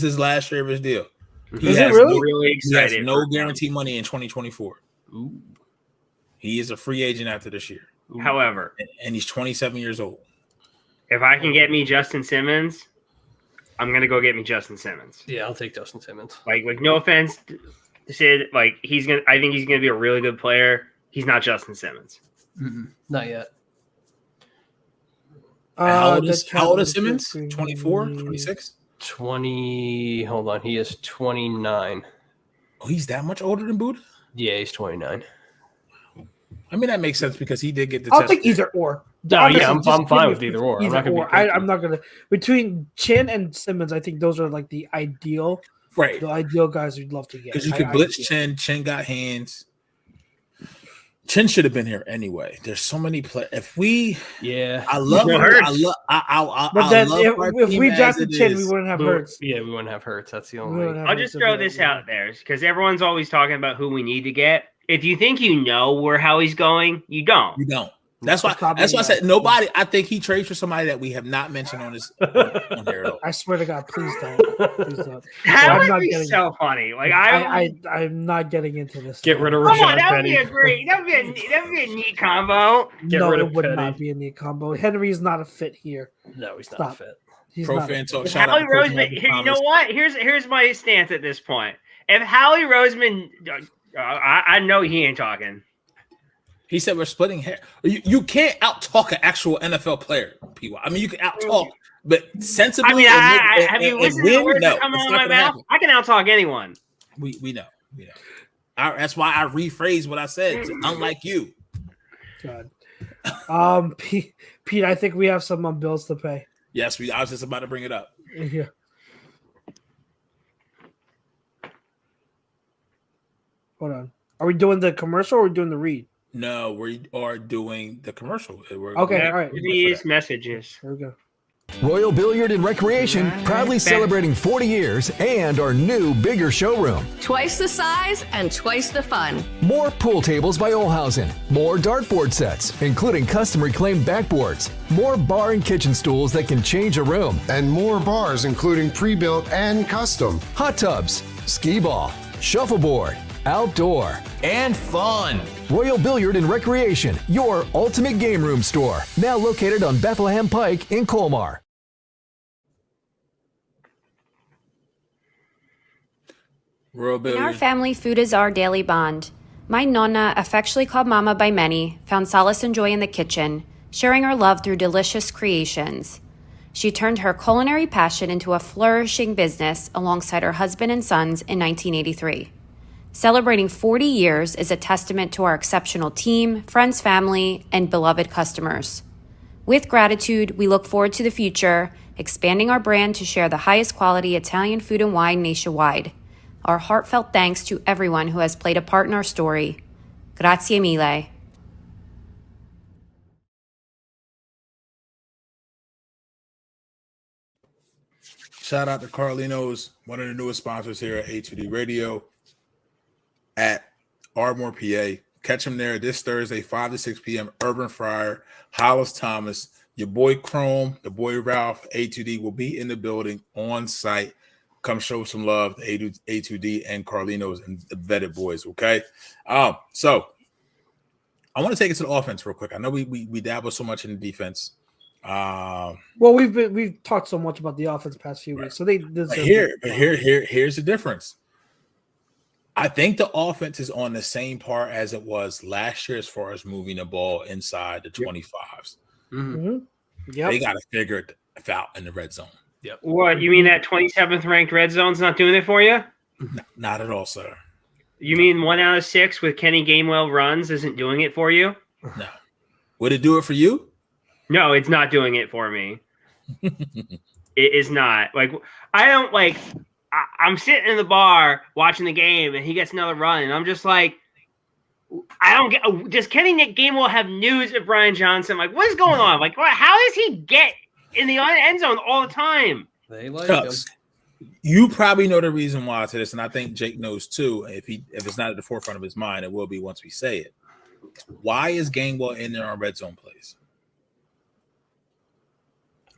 his last year of his deal. Is it really? Really excited. He has no guarantee money in 2024. Ooh. He is a free agent after this year. However, and he's 27 years old. If I can get me Justin Simmons, I'm gonna go get me Justin Simmons. Yeah, I'll take Justin Simmons. Like no offense to Sid, I think he's gonna be a really good player. He's not Justin Simmons. Not yet. How old is Simmons? 24, 26? 20. Hold on. He is 29. Oh, he's that much older than Buddha? Yeah, he's 29. I mean, that makes sense because he did get the I'll test. take either or. No, yeah, I'm fine with either or. I'm not gonna between Chin and Simmons. I think those are like the ideal, right? The ideal guys we'd love to get because you could blitz Chin. Chin got hands. Chin should have been here anyway. There's so many players. If we, I love Hurts. But then if we drafted Chin, we wouldn't have Hurts. Yeah, we wouldn't have Hurts. That's the only. I'll just throw this out there because everyone's always talking about who we need to get. If you think you know where how he's going, you don't. You don't. That's why I said nobody. I think he trades for somebody that we have not mentioned on this on here at all. I swear to God, please don't. Please don't. That would be so funny. Like I'm not getting into this. Get rid of Rashad Penny. That would be a great. That would be a neat combo. No, it would not be a neat combo. Henry is not a fit here. No, he's not a fit. He's Pro not fan talk. Howie Roseman. You know what? Here's my stance at this point. If Howie Roseman, I know he ain't talking. He said we're splitting hair. You can't out-talk an actual NFL player, PY. I mean, you can out-talk, but sensibly. I mean, have you listened to the words that come out of my mouth? I can out-talk anyone. We know. That's why I rephrased what I said. Unlike you. God. Pete, I think we have some bills to pay. Yes, I was just about to bring it up. Yeah. Hold on. Are we doing the commercial or are we doing the read? No, we are doing the commercial. Okay, all right. These messages. Here we go. Royal Billiard and Recreation, proudly celebrating 40 years and our new, bigger showroom. Twice the size and twice the fun. More pool tables by Olhausen. More dartboard sets, including custom reclaimed backboards. More bar and kitchen stools that can change a room. And more bars, including pre-built and custom. Hot tubs, skee ball, shuffleboard, outdoor, and fun. Royal Billiard and Recreation, your ultimate game room store. Now located on Bethlehem Pike in Colmar. Royal Billiard. In our family, food is our daily bond. My nonna, affectionately called Mama by many, found solace and joy in the kitchen, sharing her love through delicious creations. She turned her culinary passion into a flourishing business alongside her husband and sons in 1983. Celebrating 40 years is a testament to our exceptional team, friends, family, and beloved customers. With gratitude, we look forward to the future, expanding our brand to share the highest quality Italian food and wine nationwide. Our heartfelt thanks to everyone who has played a part in our story. Grazie mille. Shout out to Carlino's, one of the newest sponsors here at A2D Radio at Ardmore, PA. Catch them there this Thursday, 5 to 6 p.m. Urban Fryer, Hollis Thomas, your boy Chrome, the boy Ralph, A2D will be in the building on site. Come show some love to A2D and Carlino's and the vetted boys, okay? So I want to take it to the offense real quick. I know we dabble so much in the defense. Well, we've talked so much about the offense past few weeks, so here's the difference. I think the offense is on the same par as it was last year as far as moving the ball inside the 25s. Mm-hmm. Yep. They got to figure it out in the red zone. Yep. What, you mean that 27th ranked red zone's not doing it for you? No, not at all, sir. You mean 1 out of 6 with Kenny Gainwell runs isn't doing it for you? No. Would it do it for you? No, it's not doing it for me. It is not. Like, I don't like. I'm sitting in the bar watching the game, and he gets another run, and I'm just like, I don't get. Does Kenny Gainwell have news of Brian Johnson? Like, what is going on? Like, how does he get in the end zone all the time? They like him. You probably know the reason why to this, and I think Jake knows too. If it's not at the forefront of his mind, it will be once we say it. Why is Gainwell in there on red zone plays?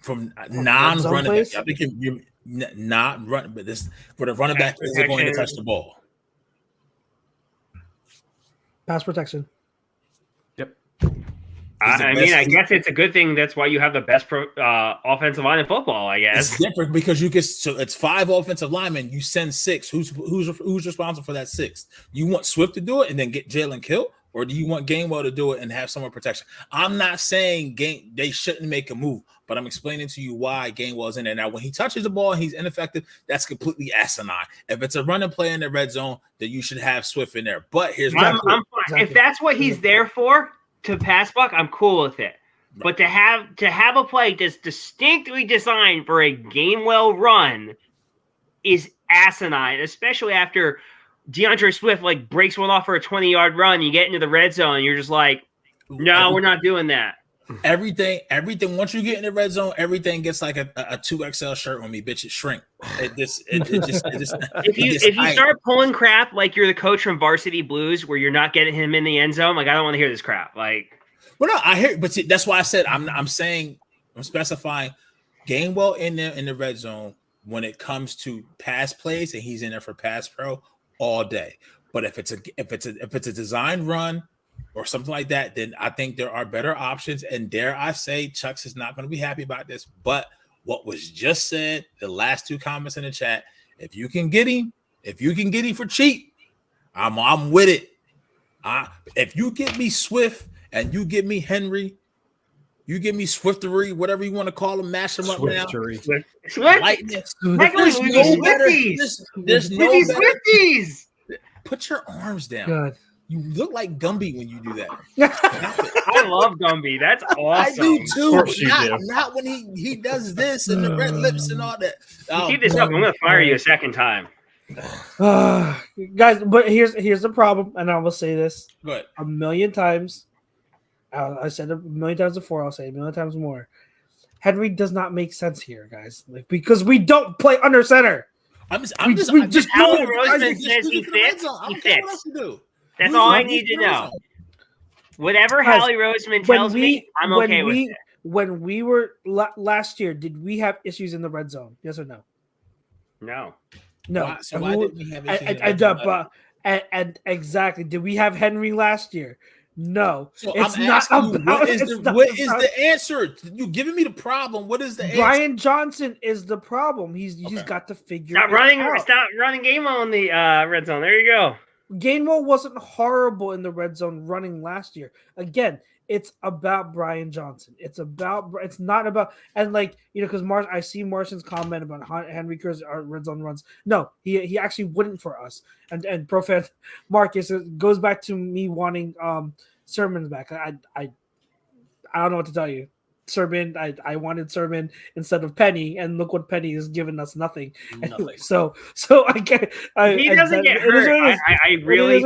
From non-running back, I think you're not running, but this for the running back is going to touch the ball. Pass protection. Yep. I mean, I guess it's a good thing. That's why you have the best offensive line in football, I guess. It's different because you get so it's 5 offensive linemen. You send 6. Who's responsible for that 6th? You want Swift to do it and then get Jalen killed, or do you want Gainwell to do it and have someone protection? I'm not saying they shouldn't make a move, but I'm explaining to you why Gainwell's in there. Now, when he touches the ball and he's ineffective, that's completely asinine. If it's a running play in the red zone, then you should have Swift in there. But here's I'm fine. Exactly. If that's what he's there for, to pass block, I'm cool with it. Right. But to have a play that's distinctly designed for a Gainwell run is asinine, especially after DeAndre Swift like breaks one off for a 20-yard run. You get into the red zone, and you're just like, no, we're not doing that. Everything. Once you get in the red zone, everything gets like a 2XL shirt on me, bitch. It shrink. If you start pulling crap like you're the coach from Varsity Blues, where you're not getting him in the end zone, like I don't want to hear this crap. Like, well, no, I hear, but see, that's why I said I'm specifying Gainwell in there in the red zone when it comes to pass plays, and he's in there for pass pro all day. But if it's a design run or something like that, then I think there are better options. And dare I say, Chucks is not going to be happy about this. But what was just said, the last 2 comments in the chat, if you can get him for cheap, I'm with it. If you get me Swift and you get me Henry, you give me Swiftery, whatever you want to call them, mash them up now. There's no better. Put your arms down. God. You look like Gumby when you do that. I love Gumby. That's awesome. I do too. course you do. Not when he does this and the red lips and all that. You keep this up, I'm going to fire you a second time. Guys, but here's the problem, and I will say this But a million times. I said it a million times before. I'll say it a million times more. Henry does not make sense here, guys. Like, because we don't play under center. I'm just Howie Roseman says he fits. He fits. That's all I need to know. Whatever Howie Roseman tells me, I'm okay with it. When we were last year, did we have issues in the red zone? Yes or no? No. No. So why didn't we have issues in the red zone? And exactly, did we have Henry last year? No. So it's I'm not asking about, you, what is the answer? You giving me the problem. What is the answer? Brian Johnson is the problem. He's got to figure it out. Stop running Gainwell in the red zone. There you go. Gainwell wasn't horrible in the red zone running last year. Again, it's about Brian Johnson. It's not about, and like, because I see Martian's comment about Henry Kerr's red zone runs. No, he actually wouldn't for us. And Profet Marcus, it goes back to me wanting Sermon back. I don't know what to tell you. Sermon, I wanted Sermon instead of Penny, and look what Penny has given us, nothing. Anyway, so I get. He doesn't get hurt. I really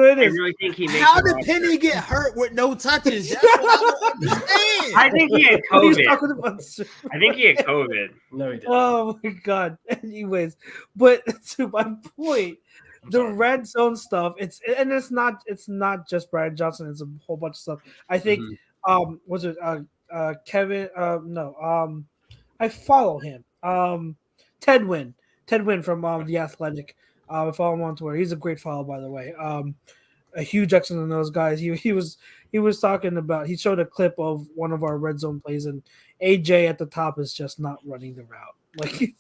think he makes. How did Penny get hurt with no touches? That's what I don't understand. I think he had COVID. I think he had COVID. No, he didn't. Oh my god. Anyways, but to my point, the red zone stuff. It's not just Brian Johnson. It's a whole bunch of stuff. I think. Was it Kevin? I follow him. Ted Wynn from The Athletic. I follow him on Twitter. He's a great follow, by the way. A huge excellent on those guys. He was talking about. He showed a clip of one of our red zone plays, and AJ at the top is just not running the route. Like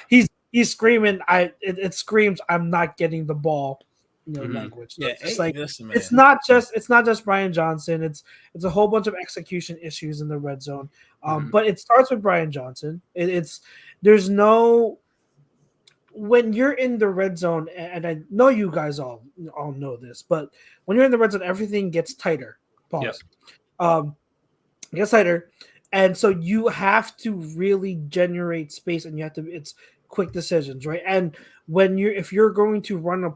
he's screaming. It screams, "I'm not getting the ball." Language. Yeah, it's like it's not just Brian Johnson. It's a whole bunch of execution issues in the red zone. But it starts with Brian Johnson. There's no, when you're in the red zone, and I know you guys all know this, but when you're in the red zone, everything gets tighter. Pause. Yep. Gets tighter, and so you have to really generate space, and it's quick decisions, right? And if you're going to run a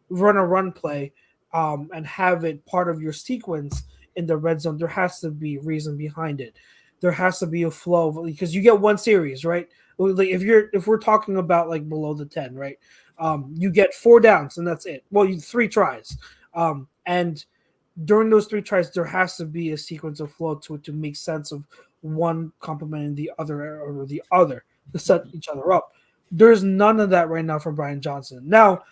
run play, and have it part of your sequence in the red zone, there has to be reason behind it. There has to be a flow, because you get one series, right? Like if we're talking about like below the 10, right? You get 4 downs and that's it. Well, 3 tries, and during those 3 tries, there has to be a sequence of flow to it to make sense of one complementing the other or the other to set each other up. There's none of that right now for Brian Johnson. Now,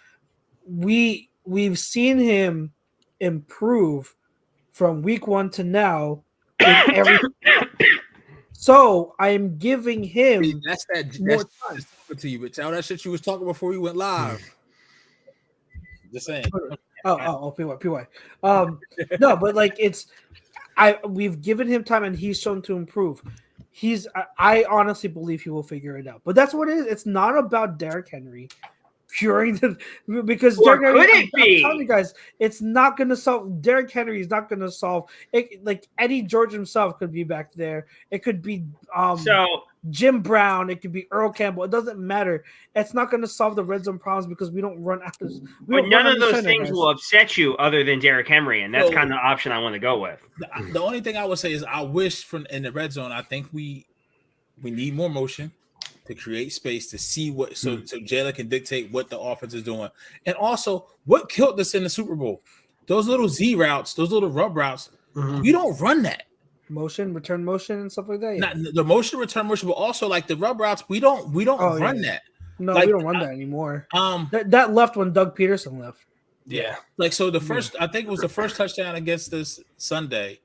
we've seen him improve from week 1 to now in every. So I am giving him that's more time. To you, but all that shit you was talking before we went live. Just saying. PY. No, but like we've given him time and he's shown to improve. I honestly believe he will figure it out. But that's what it is. It's not about Derrick Henry because Derrick Henry, I'm telling you guys, it's not going to solve. Derrick Henry is not going to solve it. Like Eddie George himself could be back there. It could be Jim Brown. It could be Earl Campbell. It doesn't matter. It's not going to solve the red zone problems because we don't run after. But none of those things will upset you other than Derrick Henry, and that's kind of the option I want to go with. The only thing I would say is I wish in the red zone, I think we need more motion to create space to see what so Jalen can dictate what the offense is doing. And also what killed us in the Super Bowl. Those little Z routes, those little rub routes, we don't run that. Return motion and stuff like that. Yeah. Not the return motion, but also like the rub routes, we don't run that. No, like, we don't run that anymore. That left when Doug Peterson left. Yeah. Like so the first I think it was the first touchdown against this Sunday.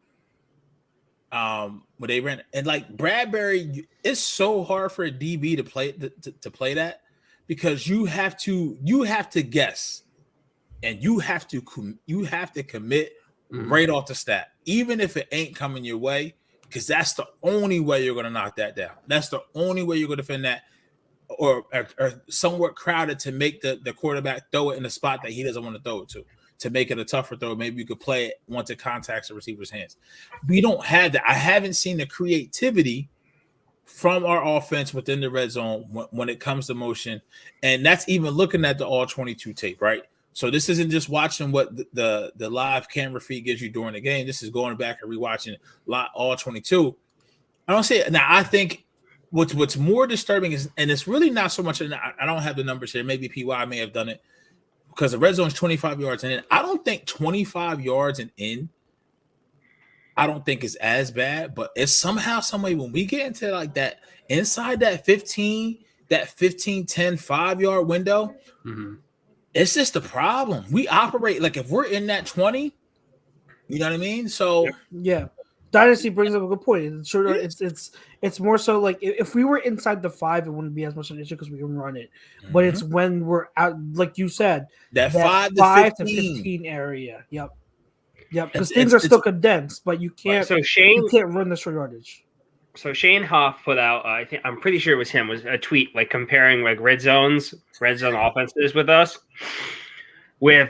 When they ran and like Bradbury, it's so hard for a DB to play that because you have to guess and you have to commit right off the stat, even if it ain't coming your way, because that's the only way you're gonna knock that down. That's the only way you're gonna defend that, or somewhat crowded to make the quarterback throw it in the spot that he doesn't want to throw it to. to make it a tougher throw. Maybe you could play it once it contacts the receiver's hands. We don't have that. I haven't seen the creativity from our offense within the red zone when it comes to motion. And that's even looking at the all 22 tape, right? So this isn't just watching what the live camera feed gives you during the game. This is going back and rewatching all 22. I don't say it. Now, I think what's more disturbing is, and it's really not so much, and I don't have the numbers here. Maybe PY may have done it because the red zone is 25 yards and in. I don't think 25 yards and in, I don't think is as bad, but it's somehow, some way when we get into like that inside that 15, 10, 5-yard window, it's just a problem. We operate like if we're in that 20, you know what I mean? So yeah. Dynasty brings up a good point. It's more so like if we were inside the 5, it wouldn't be as much an issue because we can run it. But it's when we're out, like you said, that 5 to 15 area. Yep. Because things are still condensed, but you can't. So Shane, you can't run the short yardage. So Shane Huff put out, I'm pretty sure it was him, was a tweet like comparing like red zone offenses with us. With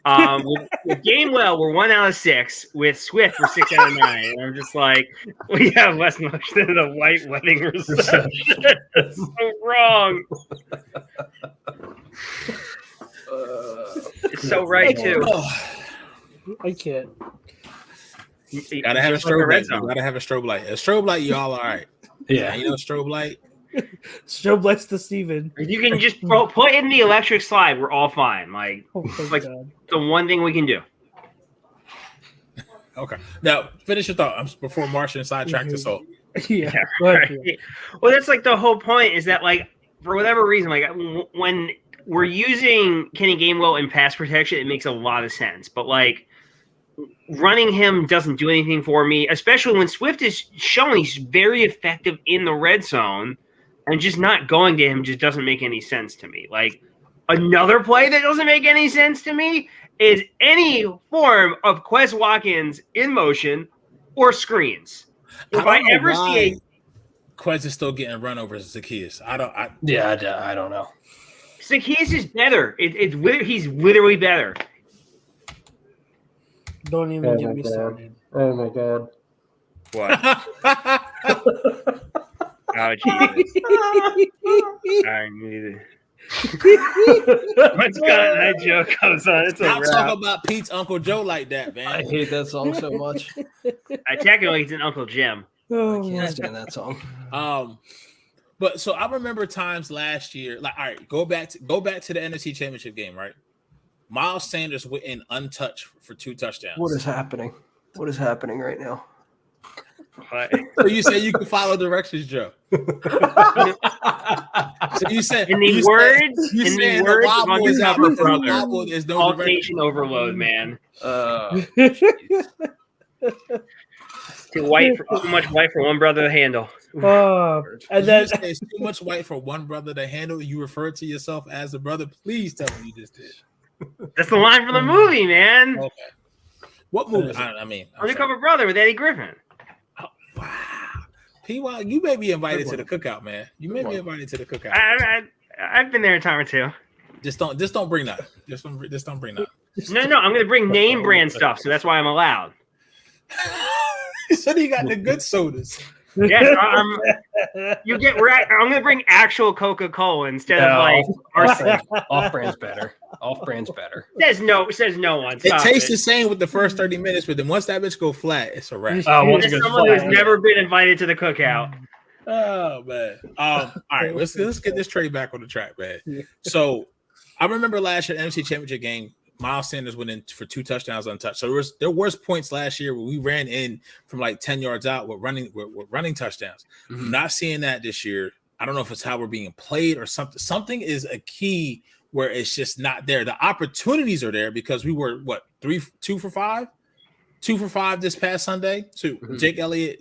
with Gainwell, we're 1 out of 6. With Swift, we're 6 out of 9. And I'm just like, we have less motion than the white wedding reception. That's so wrong. It's so right too. I can't. You gotta have a strobe light. You gotta have a strobe light. A strobe light, y'all all right. Yeah, you know strobe light. Strobe lights to Steven. You can just put in the electric slide. We're all fine. Like, the one thing we can do. Okay. Now, finish your thought before Martian sidetracked us all. Yeah. Right. Well, that's like the whole point is that, like, for whatever reason, like, when we're using Kenny Gainwell in pass protection, it makes a lot of sense. But, like, running him doesn't do anything for me, especially when Swift is showing he's very effective in the red zone, and just not going to him just doesn't make any sense to me. Like, another play that doesn't make any sense to me is any form of Quez Watkins in motion or screens. If I ever see Quez is still getting run over Zacchaeus. I don't know. Zacchaeus is better. He's literally better. Don't even get me started. Oh my god. What? Oh, Jesus. I need it. Once that joke comes on, it's Stop talking about Pete's Uncle Joe like that, man. I hate that song so much. Technically, it's an Uncle Jim. I can't stand that song. But so I remember times last year, like, all right, go back to the NFC Championship game, right? Miles Sanders went in untouched for 2 touchdowns. What is happening? What is happening right now? So you say you can follow directions, Joe. So you said in the words of Undercover Brother, there's no altercation overload, man. Too much white for one brother to handle. And then it's too much white for one brother to handle. You refer to yourself as a brother. Please tell me you just did. That's the line from the movie, man. Okay. What movie? I mean, Undercover Brother with Eddie Griffin. Oh, wow. PY, you may be invited to the cookout, man. You may be invited to the cookout. I've been there a time or two. Just don't bring that. Just don't bring that. No, I'm going to bring name brand stuff, so that's why I'm allowed. He said he got the good sodas. Yes, I'm going to bring actual Coca-Cola instead of like our off-brand's better. Off-brand's better. Says no one. It tastes the same with the first 30 minutes, but then once that bitch go flat, it's a wrap. As someone who's never been invited to the cookout. Oh man. All right, let's get this trade back on the track, man. So I remember last year NFC Championship game, Miles Sanders went in for 2 touchdowns untouched. So there was points last year where we ran in from like 10 yards out with running touchdowns. Mm-hmm. Not seeing that this year. I don't know if it's how we're being played or something. Something is a key where it's just not there. The opportunities are there because we were 2 for 5 this past Sunday. So Jake Elliott,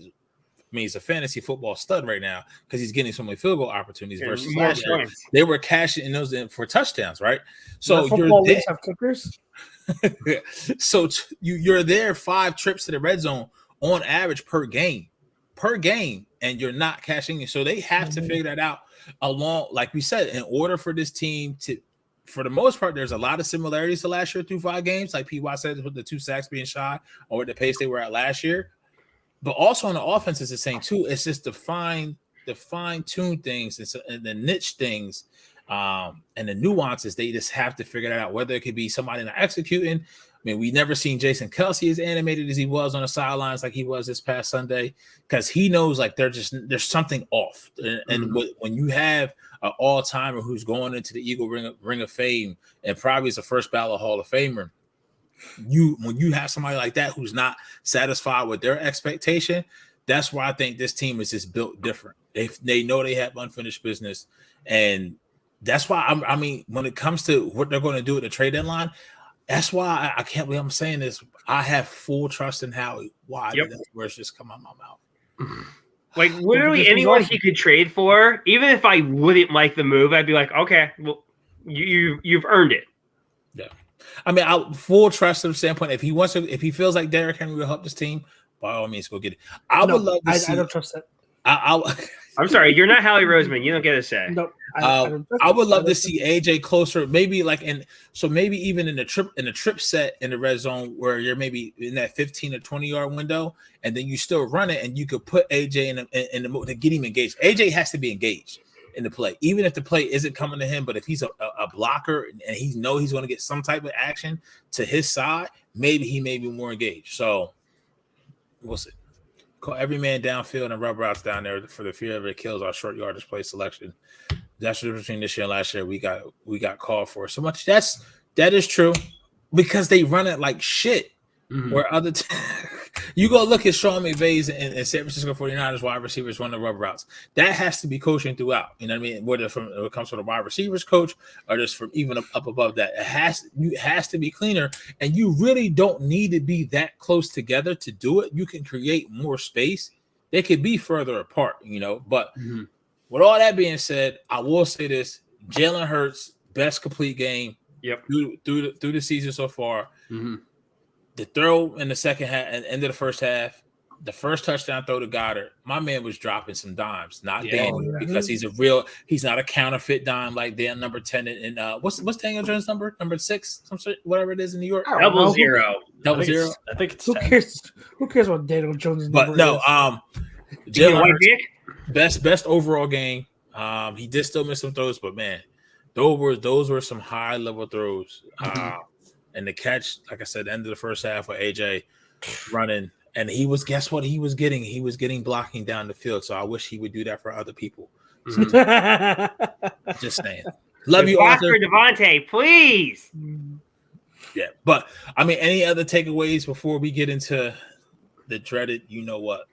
he's a fantasy football stud right now because he's getting so many field goal opportunities versus last year. They were cashing in those for touchdowns, right? So football leagues have kickers. So you're there 5 trips to the red zone on average per game, and you're not cashing in. So they have to figure that out along, like we said, in order for this team to for the most part, there's a lot of similarities to last year through 5 games. Like P.Y. said, with the 2 sacks being shot or at the pace they were at last year. But also on the offense, it's the same too. It's just the fine-tuned things and the niche things and the nuances. They just have to figure that out, whether it could be somebody not executing. I mean, we never seen Jason Kelsey as animated as he was on the sidelines like he was this past Sunday, because he knows like there's something off. And when you have an all-timer who's going into the Eagle Ring of Fame and probably is a first ballot Hall of Famer, when you have somebody like that who's not satisfied with their expectation, that's why I think this team is just built different. They know they have unfinished business, and that's why I mean, when it comes to what they're going to do at the trade deadline, that's why I can't believe I'm saying this. I have full trust in Howie. Why? Yep. That's where it's just come out my mouth. Like literally anyone he could trade for, even if I wouldn't like the move, I'd be like, okay, well, you've earned it. Yeah. I mean, I full trust from the standpoint. If he feels like Derrick Henry will help this team, by all means, go get it. I would love to see. I don't trust that. I'm sorry, you're not Howie Roseman. You don't get a say. No, I would love to see AJ closer, maybe maybe even in the trip set in the red zone where you're maybe in that 15 or 20 yard window, and then you still run it, and you could put AJ in the mode to get him engaged. AJ has to be engaged in the play, even if the play isn't coming to him. But if he's a blocker and he's going to get some type of action to his side, maybe he may be more engaged. So we'll see. Call every man downfield and rubber outs down there for the fear of it kills our short yardage play selection. That's the difference between this year and last year. We got called for so much. That is true because they run it like shit. Where other you go look at Sean McVay's and San Francisco 49ers wide receivers run the rubber routes. That has to be coaching throughout. You know what I mean? Whether it comes from the wide receivers coach or just from even up above that, it has to be cleaner. And you really don't need to be that close together to do it. You can create more space. They could be further apart, But with all that being said, I will say this: Jalen Hurts, best complete game. Yep. Through the season so far. The throw in the second half, end of the first half, the first touchdown throw to Goedert, my man was dropping some dimes, not Daniel, because he's not a counterfeit dime like Dan number 10 and what's Daniel Jones number 6, some shit, whatever it is in New York. Double zero. I think it's 10. Who cares what Daniel Jones' number but no, is? Jalen best overall game. He did still miss some throws, but man, those were some high level throws. And the catch, like I said, the end of the first half with AJ running, and guess what he was getting? He was getting blocking down the field. So I wish he would do that for other people. So, just saying. Love you, Arthur. Devontae, please. Yeah, but I mean, any other takeaways before we get into the dreaded? You know what?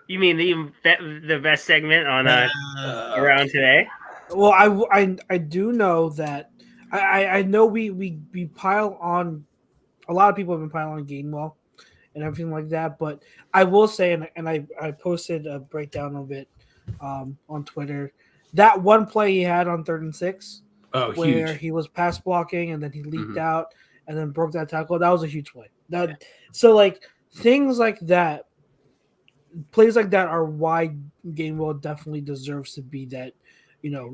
You mean the best segment on around today? Well, I do know that. I know we pile on, a lot of people have been piling on Gainwell and everything like that, but I will say, and I posted a breakdown of it on Twitter, that one play he had on 3rd and 6, where he was pass blocking and then he leaked out and then broke that tackle, that was a huge play. So like things like that, plays like that are why Gainwell definitely deserves to be that.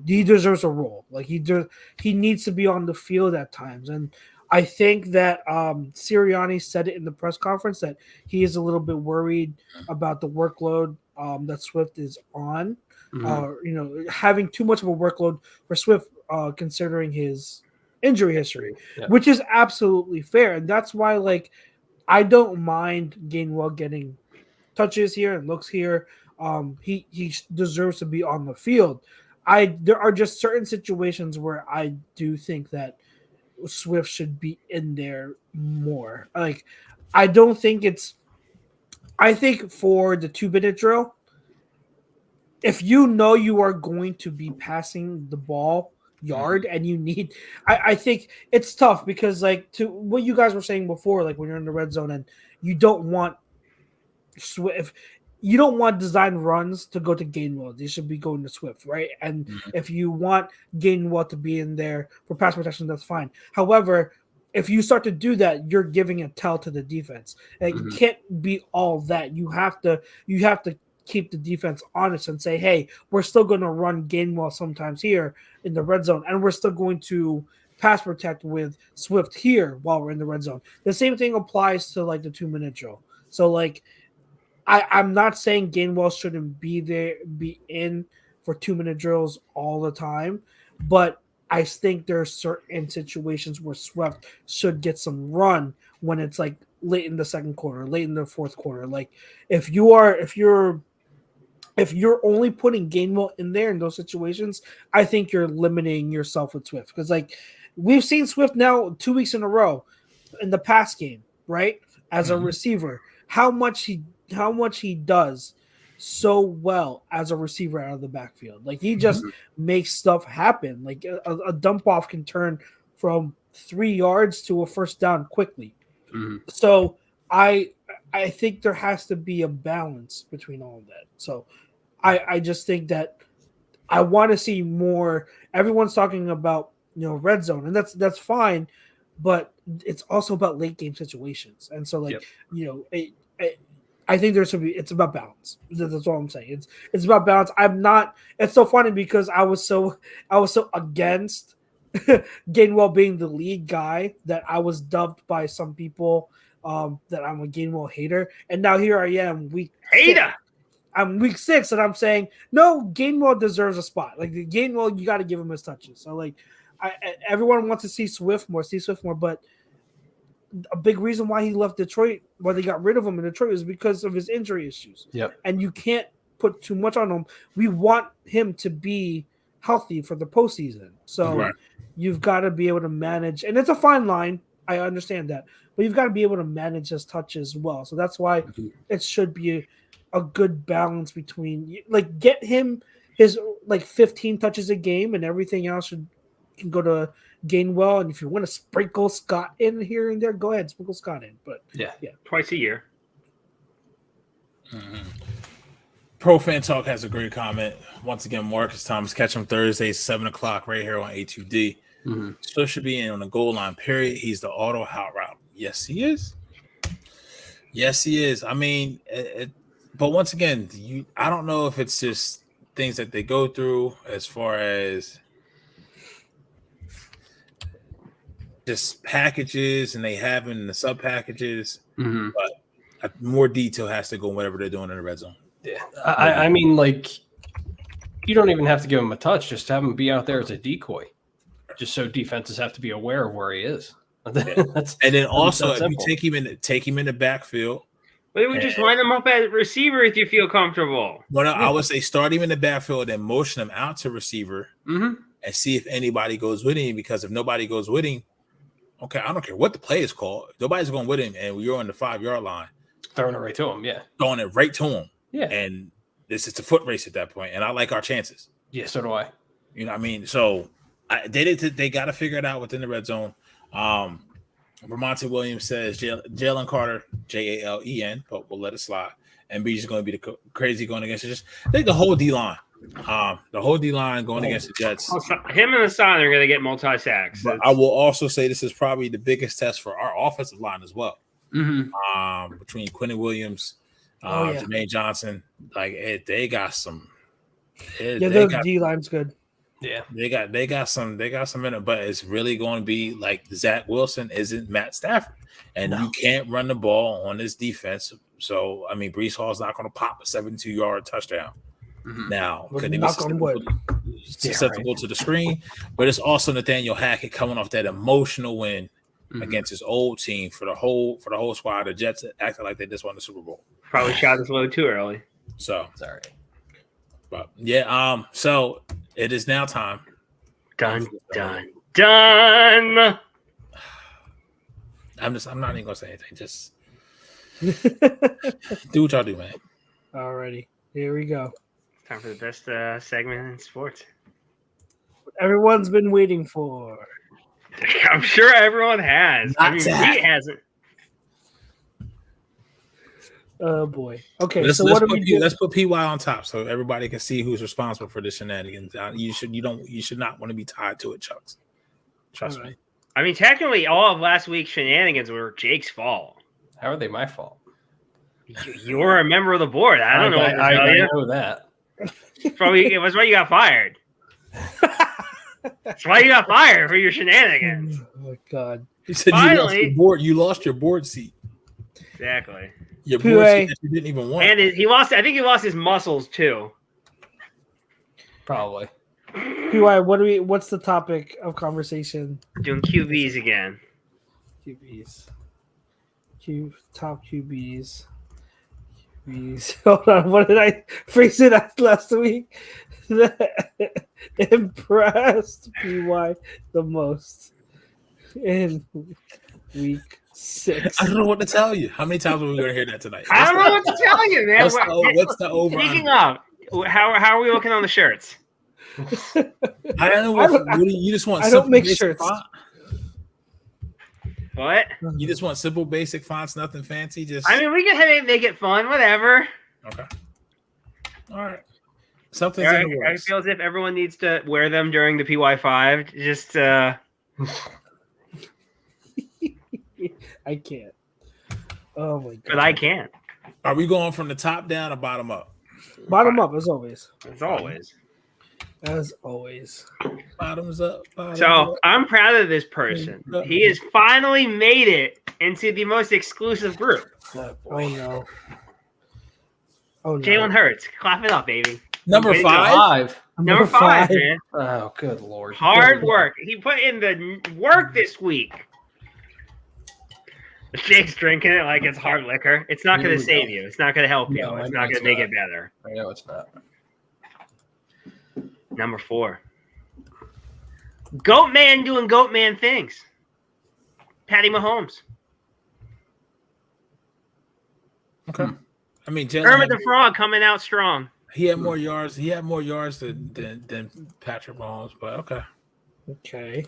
He deserves a role. Like he needs to be on the field at times. And I think that Sirianni said it in the press conference that he is a little bit worried about the workload that Swift is on. Having too much of a workload for Swift considering his injury history, which is absolutely fair. And that's why, like, I don't mind Gainwell getting touches here and looks here. He deserves to be on the field. There are just certain situations where I do think that Swift should be in there more. Like, I don't think I think for the 2-minute drill, if you know you are going to be passing the ball yard and you need, I think it's tough because, like, to what you guys were saying before, like when you're in the red zone and you don't want Swift. You don't want design runs to go to Gainwell. They should be going to Swift, right? And if you want Gainwell to be in there for pass protection, that's fine. However, if you start to do that, you're giving a tell to the defense. Like, you can't be all that. You have to keep the defense honest and say, hey, we're still going to run Gainwell sometimes here in the red zone, and we're still going to pass protect with Swift here while we're in the red zone. The same thing applies to like the 2-minute drill. So like I'm not saying Gainwell shouldn't be in for 2-minute drills all the time, but I think there are certain situations where Swift should get some run when it's like late in the second quarter, late in the fourth quarter. Like if you're only putting Gainwell in there in those situations, I think you're limiting yourself with Swift, because like we've seen Swift now 2 weeks in a row in the pass game, right? As a receiver, how much he does so well as a receiver out of the backfield. Like he just makes stuff happen. Like a dump off can turn from 3 yards to a first down quickly. So I think there has to be a balance between all of that. So I just think that I want to see more. Everyone's talking about, red zone, and that's fine, but it's also about late game situations. And so like, I think it's about balance. That's all I'm saying. It's about balance. It's so funny because I was so against Gainwell being the lead guy that I was dubbed by some people that I'm a Gainwell hater. And now here I am, I'm week 6 and I'm saying, no, Gainwell deserves a spot. Like the Gainwell, you got to give him his touches. So like everyone wants to see Swift more, but a big reason why he left Detroit, why they got rid of him in Detroit, is because of his injury issues. Yep. And you can't put too much on him. We want him to be healthy for the postseason. So you've got to be able to manage, and it's a fine line. I understand that, but you've got to be able to manage his touches well. So that's why it should be a good balance between, like, get him his like 15 touches a game, and everything else can go to Gainwell. And if you want to sprinkle Scott in here and there, go ahead, sprinkle Scott in. But yeah, twice a year. Pro Fan Talk has a great comment. Once again, Marcus Thomas, catch him Thursday, 7:00 right here on A2D. So should be in on the goal line, period. He's the auto hot route. Yes, he is. Yes, he is. I mean, but once again, I don't know if it's just things that they go through as far as just packages and they have in the sub packages, but more detail has to go in whatever they're doing in the red zone. Yeah, I mean, like, you don't even have to give him a touch; just have him be out there as a decoy, just so defenses have to be aware of where he is. And then also, if you take him in the backfield, but we just line him up at receiver if you feel comfortable. Well, I would say start him in the backfield and motion him out to receiver, and see if anybody goes with him. Because if nobody goes with him, okay, I don't care what the play is called. If nobody's going with him, and you're on the 5-yard line, throwing it right to him. Throwing it right to him. Yeah, and this is a foot race at that point, and I like our chances. Yeah, so do I. You know what I mean? So they got to figure it out within the red zone. Vermonte Williams says Jalen Carter, Jalen, but we'll let it slide. And B is going to be the crazy going against it. Just I think the whole D line, going against the Jets. Him and the sign are going to get multi sacks. But I will also say this is probably the biggest test for our offensive line as well. Between Quentin Williams, Jermaine Johnson, like they got some. Those D line's good. Yeah, they got some in it, but it's really going to be like Zach Wilson isn't Matt Stafford, and you can't run the ball on this defense. So I mean, Breece Hall's not going to pop a 72-yard touchdown. Now, could they be susceptible to the screen? But it's also Nathaniel Hackett coming off that emotional win against his old team for the whole squad. The Jets acted like they just won the Super Bowl. Probably shot this load too early. So sorry. But yeah, so it is now time. Done. I'm not even gonna say anything. Just do what y'all do, man. Alrighty, here we go. Time for the best segment in sports. Everyone's been waiting for. I'm sure everyone has. He hasn't. Oh boy. Okay. Let's put PY on top so everybody can see who's responsible for the shenanigans. You should not want to be tied to it, Chucks. Trust me. I mean, technically, all of last week's shenanigans were Jake's fault. How are they my fault? You were a member of the board. I don't know. I know that. Probably it was why you got fired. That's why you got fired for your shenanigans. Oh my god! He said Finally, you lost your board seat. Exactly. Your board seat that you didn't even want. And he lost. I think he lost his muscles too. Probably. PY, what's the topic of conversation? Doing QBs again. QBs. Top QBs. Hold on, what did I phrase it as last week? Impressed PY the most in week 6. I don't know what to tell you. How many times are we going to hear that tonight? I don't know what to tell you, man. What's the over? Speaking of, how are we looking on the shirts? I don't know. What you just want? I don't make shirts. Font? What? You just want simple, basic fonts, nothing fancy. Just I mean, we can make it fun, whatever. Okay. All right. Something's I in the works. feel as if everyone needs to wear them during the PY5. Just I can't. Oh my god! But I can't. Are we going from the top down or bottom up? Bottom up, as always. As always. As always. Bottoms up. So I'm proud of this person. He has finally made it into the most exclusive group. Oh no. Oh no. Jalen Hurts. Clap it up, baby. Number 5. Number 5, man. Oh, good lord. Hard work. He put in the work this week. Jake's drinking it like it's hard liquor. It's not going to save you. It's not going to help you. No, It's not going to make it better. I know it's not. Number 4. Goat man doing goat man things. Patty Mahomes. Okay. I mean, Kermit the Frog coming out strong. He had more yards. He had more yards than Patrick Mahomes, but okay. Okay.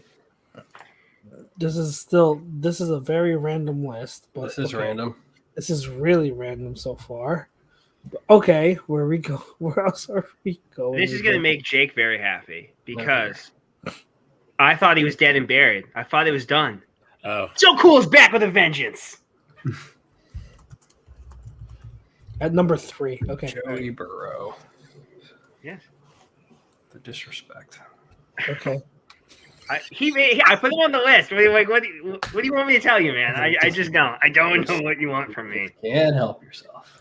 This is a very random list. But this is random. This is really random so far. Okay, where we go? Where else are we going? This is going to make Jake very happy because I thought he was dead and buried. I thought it was done. Oh, So Cool is back with a vengeance. At number 3. Okay. Joey Burrow. Yes. The disrespect. Okay. I put him on the list. What do you want me to tell you, man? I just don't. I don't know what you want from me. Can't help yourself.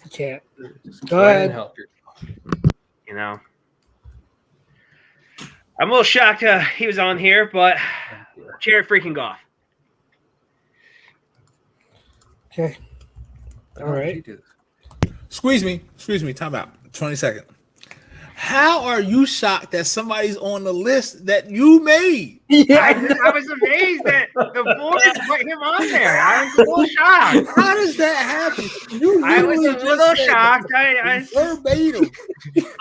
You can't. Go ahead. Help yourself. You know. I'm a little shocked he was on here, but Jared freaking Goff. Okay. All right. Squeeze me. Time out. 20 seconds. How are you shocked that somebody's on the list that you made? Yeah. I was amazed that the board put him on there. I was a little shocked. How does that happen? I was a little shocked. Verbatim.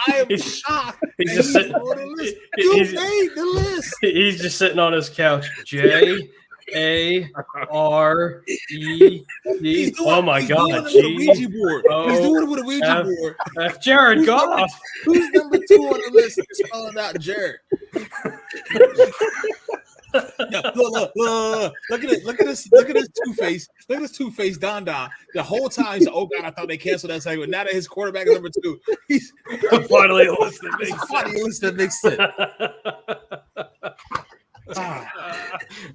I am shocked. He's just sitting on the list. You made the list. He's just sitting on his couch. J-A-R-E-D. Oh my God! He's doing it with a Ouija board. F Jared Goff. Who's number 2 on the list? Spelling out Jared. Look at this two-face. Look at this two-face Don. The whole time he's oh God, I thought they canceled that segment. Now that his quarterback is number 2, he's finally a list that makes sense.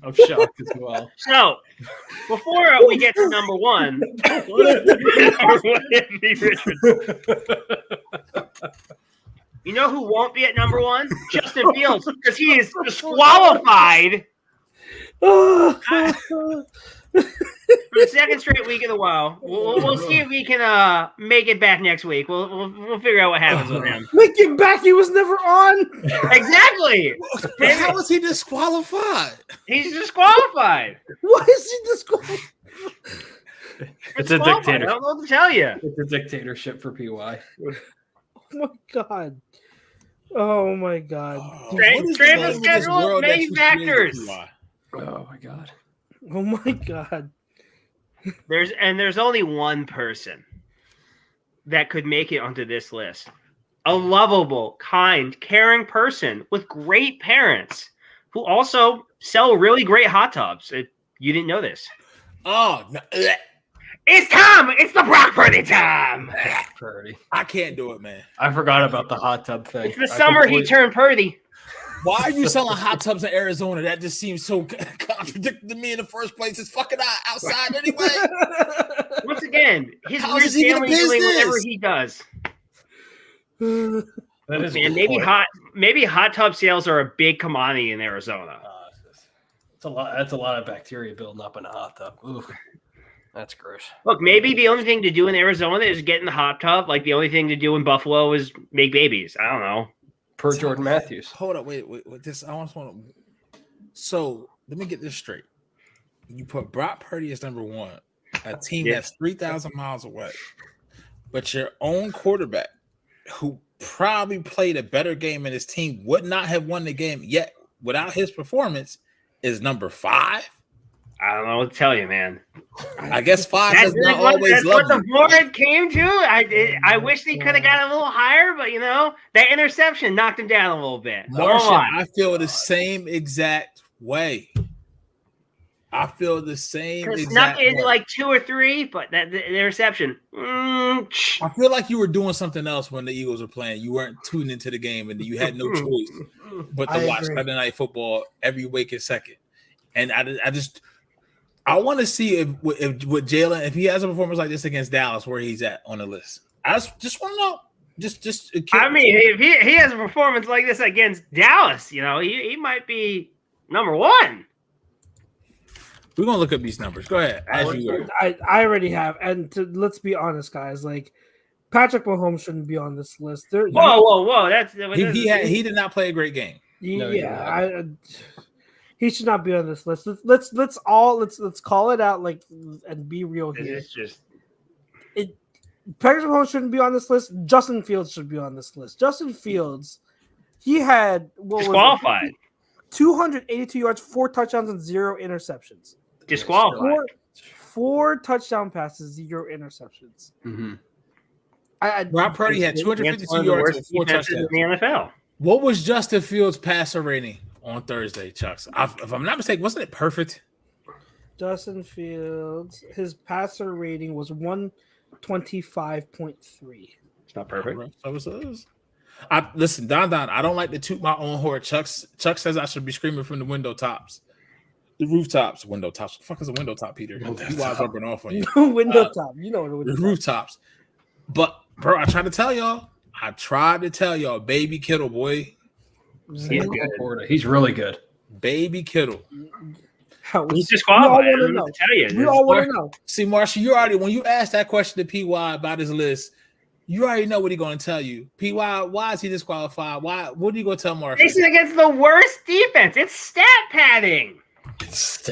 I'm shocked as well. So, before we get to number 1, you know who won't be at number 1? Justin Fields, because he is disqualified for the second straight week in a while. We'll see if we can make it back next week. We'll figure out what happens with him. Make it back. He was never on. Exactly. How was he disqualified? He's disqualified. Why is he disqualified? It's a dictatorship. I don't know what to tell you. It's a dictatorship for PY. Oh my God. Oh my God. Travel schedule, many factors. Oh my God. Oh my God. There's only one person that could make it onto this list. A lovable, kind, caring person with great parents who also sell really great hot tubs. You didn't know this. Oh, no. It's time. It's the Brock Purdy time. Purdy. I can't do it, man. I forgot about the hot tub thing. It's the summer he turned Purdy. Why are you selling hot tubs in Arizona? That just seems so contradictory to me in the first place. It's fucking outside anyway. Once again, his How weird is he family gonna doing whatever business? he does. That is a Man, good point. maybe hot tub sales are a big commodity in Arizona. It's a lot. That's a lot of bacteria building up in a hot tub. Ooh, that's gross. Look, maybe the only thing to do in Arizona is get in the hot tub. Like the only thing to do in Buffalo is make babies. I don't know. Per Jordan Matthews. Hold up, wait. This I almost want to. So let me get this straight. You put Brock Purdy as number one, a team that's 3,000 miles away, but your own quarterback, who probably played a better game in his team, would not have won the game yet without his performance, is number 5. I don't know what to tell you, man. I guess 5 does not always that's love what you. the board came to. I wish they could have got a little higher, but that interception knocked him down a little bit. Martian, I feel the same exact way. I feel the same exact snuck in way. like 2 or 3, but the interception. I feel like you were doing something else when the Eagles were playing. You weren't tuned into the game, and you had no choice but to watch Sunday Night Football every waking second. And I want to see if with Jalen, if he has a performance like this against Dallas, where he's at on the list. I just want to know. I mean, if he has a performance like this against Dallas, he might be number 1. We're gonna look up these numbers. Go ahead. I already have, and let's be honest, guys. Like Patrick Mahomes shouldn't be on this list. Whoa! He did not play a great game. He should not be on this list. Let's call it out, and be real here. It's just Patrick Mahomes shouldn't be on this list. Justin Fields should be on this list. Justin Fields, he had disqualified. 282 yards, 4 touchdowns, and 0 interceptions. Disqualified. 4 touchdown passes, 0 interceptions. Mm-hmm. Rob Purdy had 252 yards and 4 touchdowns in the NFL. What was Justin Fields' passer rating on Thursday, Chucks? If I'm not mistaken, wasn't it perfect? Justin Fields, his passer rating was 125.3. It's not perfect. Listen, Don. I don't like to toot my own horn. Chuck says I should be screaming from the window tops, the rooftops. Window tops. What the fuck is a window top, Peter? You guys rubbing off on you. Window top. You know what the rooftops. But bro, I tried to tell y'all. Baby Kittle, boy. He's really good. Baby Kittle. He's disqualified. I don't know what to tell you. We all want to know. See, Marshall, when you asked that question to PY about his list, you already know what he's going to tell you. PY, why is he disqualified? What are you going to tell Marshall? This is against the worst defense. It's stat padding. It's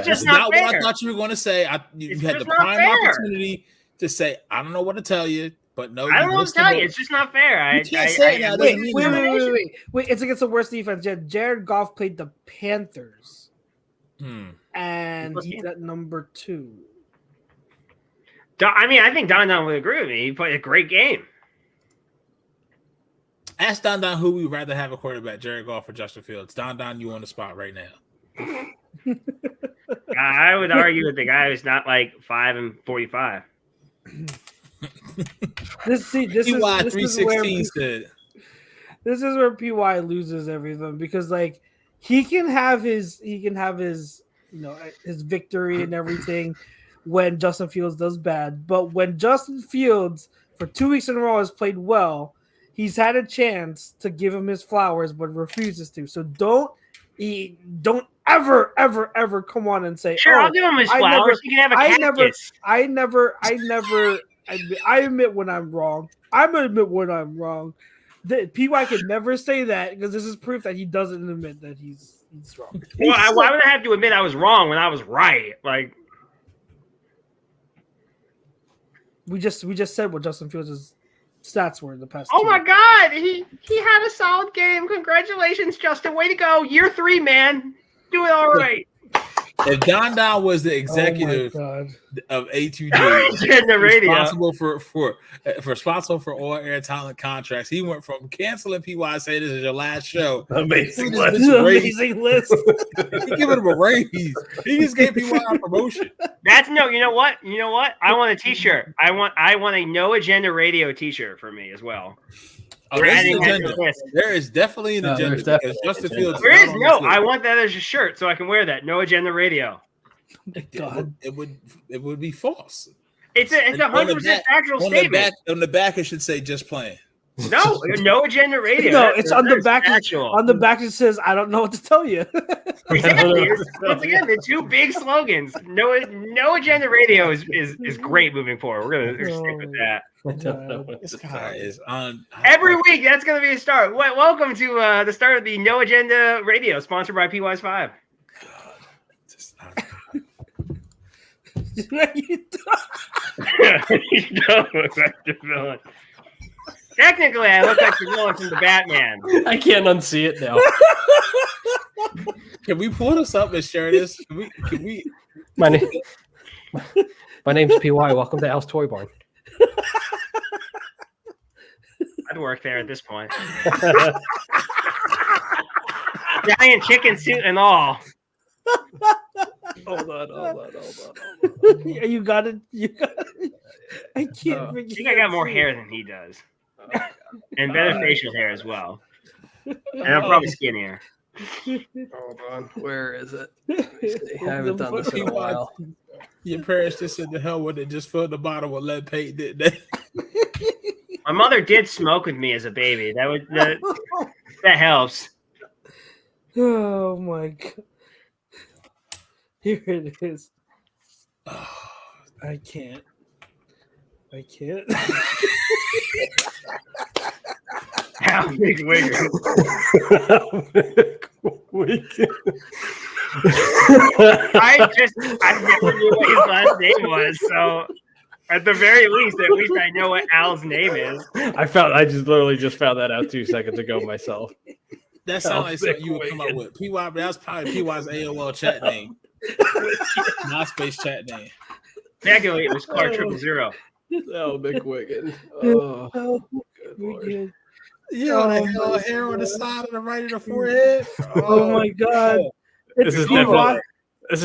just not fair. What I thought you were going to say. You had the prime opportunity to say, I don't know what to tell you, but no. I don't know what to tell you. It's just not fair. You can't say that. Wait. It's against the worst defense. Jared Goff played the Panthers. And he's at number 2. I mean, I think Don would agree with me. He played a great game. Ask Don who we'd rather have a quarterback, Jared Goff or Justin Fields. Don, you on the spot right now. I would argue with the guy who's not like 5 and 45. This is where PY loses everything, because like he can have his his victory and everything when Justin Fields does bad, but when Justin Fields for 2 weeks in a row has played well, he's had a chance to give him his flowers but refuses to. So don't ever come on and say, sure, I'll give him his flowers. You can have a cactus. I admit when I'm wrong. I'm gonna admit when I'm wrong. PY can never say that, because this is proof that he doesn't admit that he's wrong. Well, why would I have to admit I was wrong when I was right? Like, we just said what Justin Fields' stats were in the past. Oh my God, he had a solid game. Congratulations, Justin. Way to go. Year 3, man. Doing all right. If Don was the executive of A2D, the radio, responsible for all air talent contracts, he went from canceling PY, say this is your last show. Amazing list. He giving him a raise. He just gave PY a promotion. You know what? I want a T-shirt. I want a No Agenda Radio T-shirt for me as well. Oh, there's an agenda. There is definitely an agenda because Justin Fields. There is no. I want that as a shirt so I can wear that. No agenda radio. God, it would be false. It's a 100% factual statement. On the back, it should say "just playing." No agenda radio. No, it's on the back. On the back, it says, "I don't know what to tell you." Exactly. Once again, the two big slogans. No agenda radio is great moving forward. We're gonna stick with that. This guy is on every week. That's gonna be a start. Welcome to the start of the No Agenda Radio, sponsored by PY's 5. You don't look like the villain. Technically, I look like the villain from the Batman. I can't unsee it now. Can we pull this up and share this? Can we? My name's PY. Welcome to Al's Toy Barn. I'd work there at this point. Giant chicken suit and all. Hold on. You got it. I can't. I think I got more hair than he does, and better facial hair as well. And I'm probably skinnier. Hold on. Where is it? I haven't done this in a while. Your parents just said the hell with it. Just filled the bottle with lead paint, didn't they? My mother did smoke with me as a baby. That helps. Oh my god. Here it is. I can't. How big Wiggins? I never knew what his last name was, so at the very least I know what Al's name is. I literally just found that out 2 seconds ago myself. That sounds like something you would come up with. PY, but that's probably PY's AOL chat name. MySpace chat name. Technically, it was Clark 000. Oh, Big Wiggins. Oh, good Lord. Yeah, the hell hair on the side of the right of the forehead. Oh my god. This is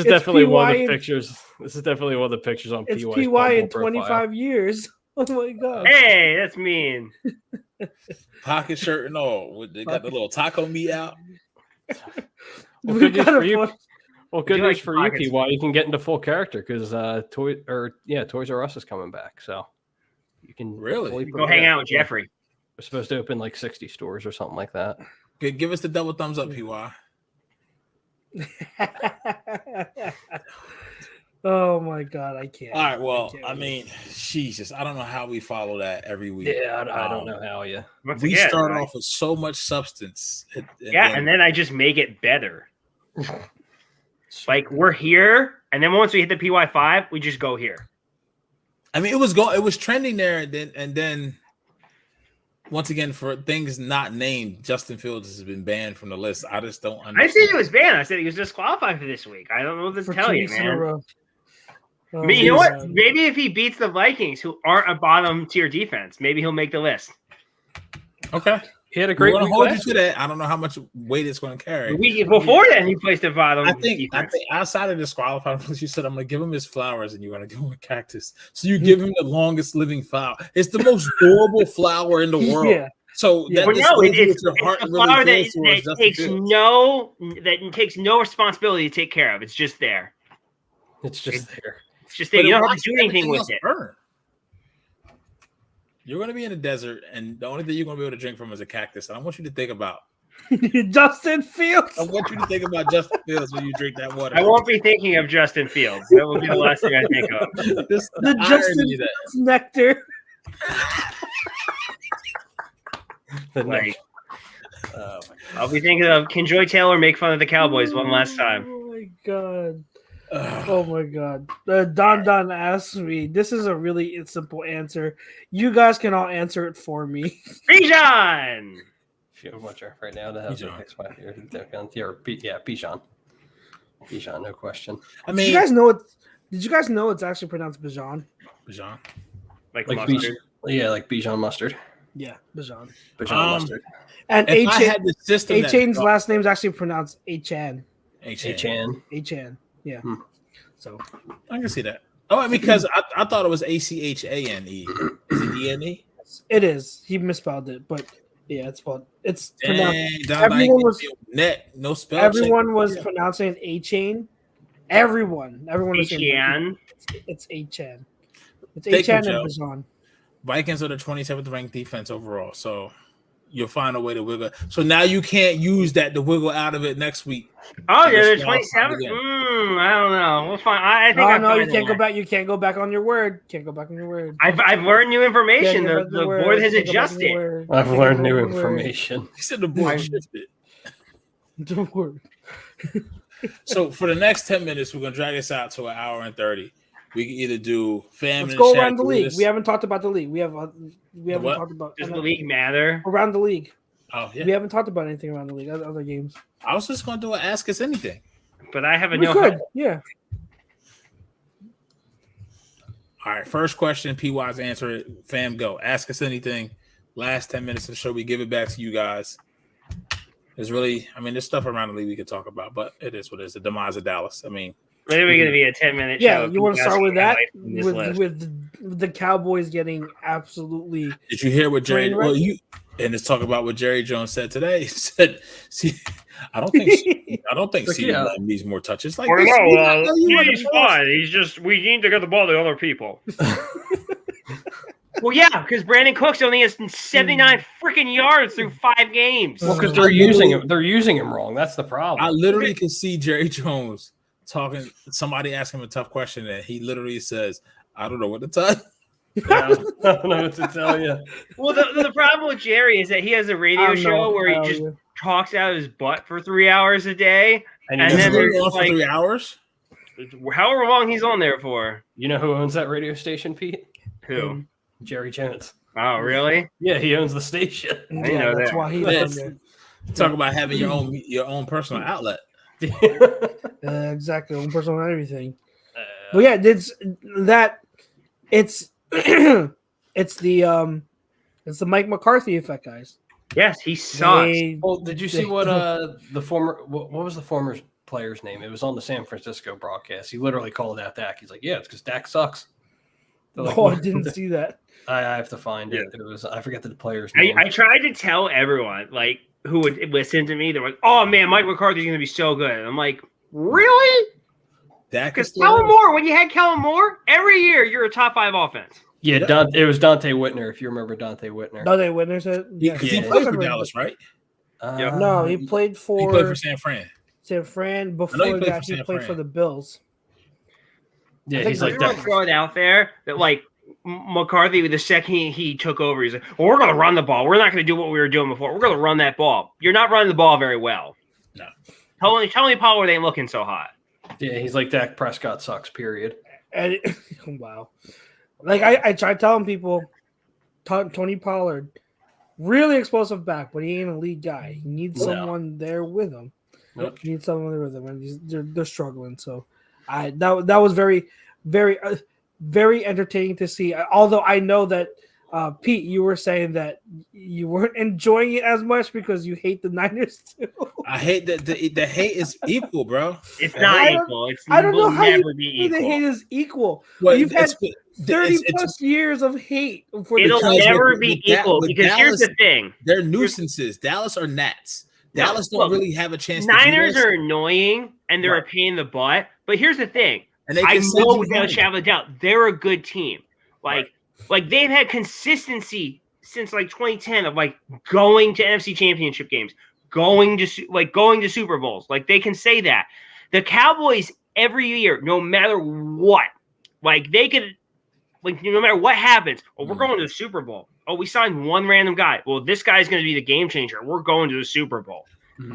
definitely one of the pictures. This is definitely one of the pictures on it's PY's PY in profile. 25 years. Oh my god. Hey, that's mean. Pocket shirt and all. They got the little taco meat out. Well, good news for you. Well, good news like for you, pockets? PY. You can get into full character because Toys R Us is coming back, so you can really go hang out with Jeffrey. We're supposed to open like 60 stores or something like that. Okay, give us the double thumbs up, PY. Oh my god, I can't. All right, well, I mean, Jesus, I don't know how we follow that every week. Yeah, I don't know how you. We start off with so much substance. And then I just make it better. Like we're here, and then once we hit the PY5, we just go here. I mean, it was trending there, and then once again, for things not named, Justin Fields has been banned from the list. I just don't understand. I said he was banned. I said he was disqualified for this week. I don't know what to tell you, man. But you know what? Maybe if he beats the Vikings, who aren't a bottom tier defense, maybe he'll make the list. Okay. He had a great week. Hold you to that. I don't know how much weight it's going to carry. The week before then, he placed a bottom. I think outside of disqualified, you said I'm going to give him his flowers, and you're going to give him a cactus. So you give him the longest living flower. It's the most durable flower in the world. Yeah. So it's a flower that takes no responsibility to take care of. It's just there. It's just there. It's just there. You don't have to do anything with it. You're going to be in the desert, and the only thing you're going to be able to drink from is a cactus. And I want you to think about Justin Fields. I want you to think about Justin Fields when you drink that water. I won't be thinking of Justin Fields. That will be the last thing I think of. The Justin Fields nectar. Like, I'll be thinking of, can Joy Taylor make fun of the Cowboys one last time? Oh my god. Oh my god. Don asks me, this is a really simple answer. You guys can all answer it for me. Bijan! If you have much right now to have the next 5 years, Bijan. Bijan, no question. I mean, did you guys know it's actually pronounced Bijan? Bijan. Like mustard. Like Bijan mustard. Yeah, Bijan. Bijan mustard. And A-Chain's last name is actually pronounced A-Chan. A-Chan. Yeah. So I can see that. Oh, because I thought it was A-C-H-A-N-E. Is it E-N-E? It is. He misspelled it, but Yeah, it's pronounced. Everyone was net, no spell. Everyone was pronouncing it A-chain. Everyone was saying it's A-chan. It's A-chan and Bazan. Vikings are the 27th ranked defense overall, so you'll find a way to wiggle. So now you can't use that to wiggle out of it next week. Oh, yeah, they're 27th. I don't know. We'll find. I think. No, you can't go back. You can't go back on your word. Can't go back on your word. I've learned new information. The board has adjusted. I've learned new information. He said the board shifted. The word. So for the next 10 minutes, we're gonna drag this out to an hour and 30. We can either do fam. Let's go around the league. We haven't talked about the league. We haven't talked about. Does the league matter? Around the league. Oh yeah. We haven't talked about anything around the league. Other games. I was just gonna do an ask us anything. But I have a yeah. All right, first question. PY's answer it. Fam, go. Ask us anything. Last 10 minutes of the show, we give it back to you guys. There's really, there's stuff around the league we could talk about, but it is what it is. The demise of Dallas. Maybe we're going to be a 10-minute show. Yeah, you want to start with that? With the Cowboys getting absolutely. Did you hear what Jerry? Well, let's talk about what Jerry Jones said today. He said, "See, I don't think CeeDee Lamb needs more touches." Like, he's fine. He's just we need to get the ball to other people. Well, yeah, because Brandon Cooks only has 79 freaking yards through 5 games. Well, because they're using him wrong. That's the problem. I literally can see Jerry Jones talking. Somebody asked him a tough question, and he literally says, "I don't know what to tell." I don't know what to tell you. Well, the problem with Jerry is that he has a radio show where he just talks out of his butt for 3 hours a day, and then there's on for 3 hours. However long he's on there for. You know who owns that radio station, Pete? Who? Jerry Jones. Oh, really? Yeah, he owns the station. I know that's why he's on there. Talk about having your own personal outlet. Exactly, own personal everything. But yeah, it's the Mike McCarthy effect, guys. Yes, he sucks. Well, did you see what what was the former player's name? It was on the San Francisco broadcast. He literally called out Dak. He's like, "Yeah, it's because Dak sucks." Like, I didn't see that. I have to find it. It was I forget the player's name. I tried to tell everyone who would listen to me. They're like, "Oh man, Mike McCarthy's going to be so good." And I'm like, "Really?" Because Kellen Moore, when you had Kellen Moore, every year you're a top 5 offense. Yeah, it was Dante Whitner, if you remember Dante Whitner. Dante Whitner said, yeah, he played for Dallas, right? No, he played for San Fran. San Fran before that. He played for the Bills. Yeah, he's like throw it out there that McCarthy, the second he took over, he's like, "Well, we're going to run the ball. We're not going to do what we were doing before. We're going to run that ball." You're not running the ball very well. No. Tell me Pollard ain't looking so hot. Yeah, he's like Dak Prescott sucks, period. And wow. I tried telling people, Tony Pollard, really explosive back, but he ain't a lead guy. He needs someone there with him. Nope. He needs someone there with him, and they're struggling. So, that was very, very, very entertaining to see. Although I know that Pete, you were saying that you weren't enjoying it as much because you hate the Niners too. I hate that the hate is equal, bro. It's not equal. I don't know how never be equal. The hate is equal. Well, you've had 30 plus years of hate. It'll never be equal because Dallas, here's the thing: they're nuisances. Dallas are gnats. Dallas don't really have a chance. Niners are annoying and they're a pain in the butt. But here's the thing: I know without a shadow of a doubt they're a good team. Like they've had consistency since 2010 of going to NFC Championship games, going to Super Bowls. They can say that. The Cowboys every year, no matter what, they could, no matter what happens, we're going to the Super Bowl. Oh, we signed one random guy. Well, this guy's going to be the game changer. We're going to the Super Bowl.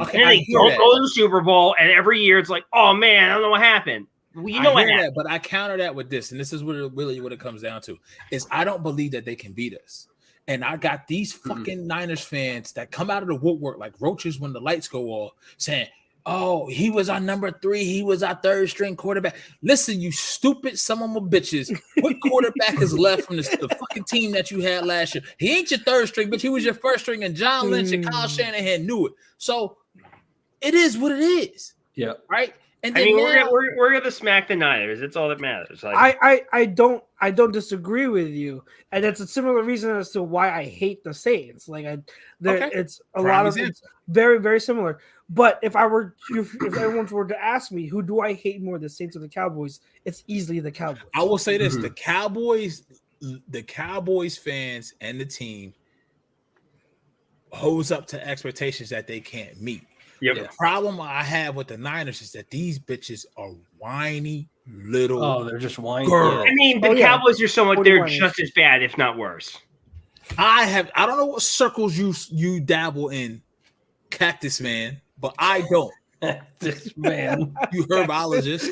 Okay, and then they don't go to the Super Bowl, and every year it's oh man, I don't know what happened. You know what happened. But I counter that with this, and this is what it comes down to: is I don't believe that they can beat us. And I got these fucking Niners fans that come out of the woodwork like roaches when the lights go off, saying, "Oh, he was our number 3. He was our 3rd string quarterback." Listen, you stupid son of a bitches. What quarterback is left from the fucking team that you had last year? He ain't your 3rd string, bitch. He was your 1st string, and John Lynch and Kyle Shanahan knew it. So it is what it is. Yeah. Right? And I mean, now, we're gonna smack the Niners. It's all that matters. Like, I don't disagree with you, and it's a similar reason as to why I hate the Saints. Like it's a lot of it's very very similar. But if everyone were to ask me who do I hate more, the Saints or the Cowboys, it's easily the Cowboys. I will say this: the Cowboys fans and the team holds up to expectations that they can't meet. Yep. The problem I have with the Niners is that these bitches are whiny little. Oh, they're just whiny. Girls. I mean, the Cowboys are so much. They're just as bad, if not worse. I don't know what circles you dabble in, Cactus Man, but I don't. This man, you herbologist.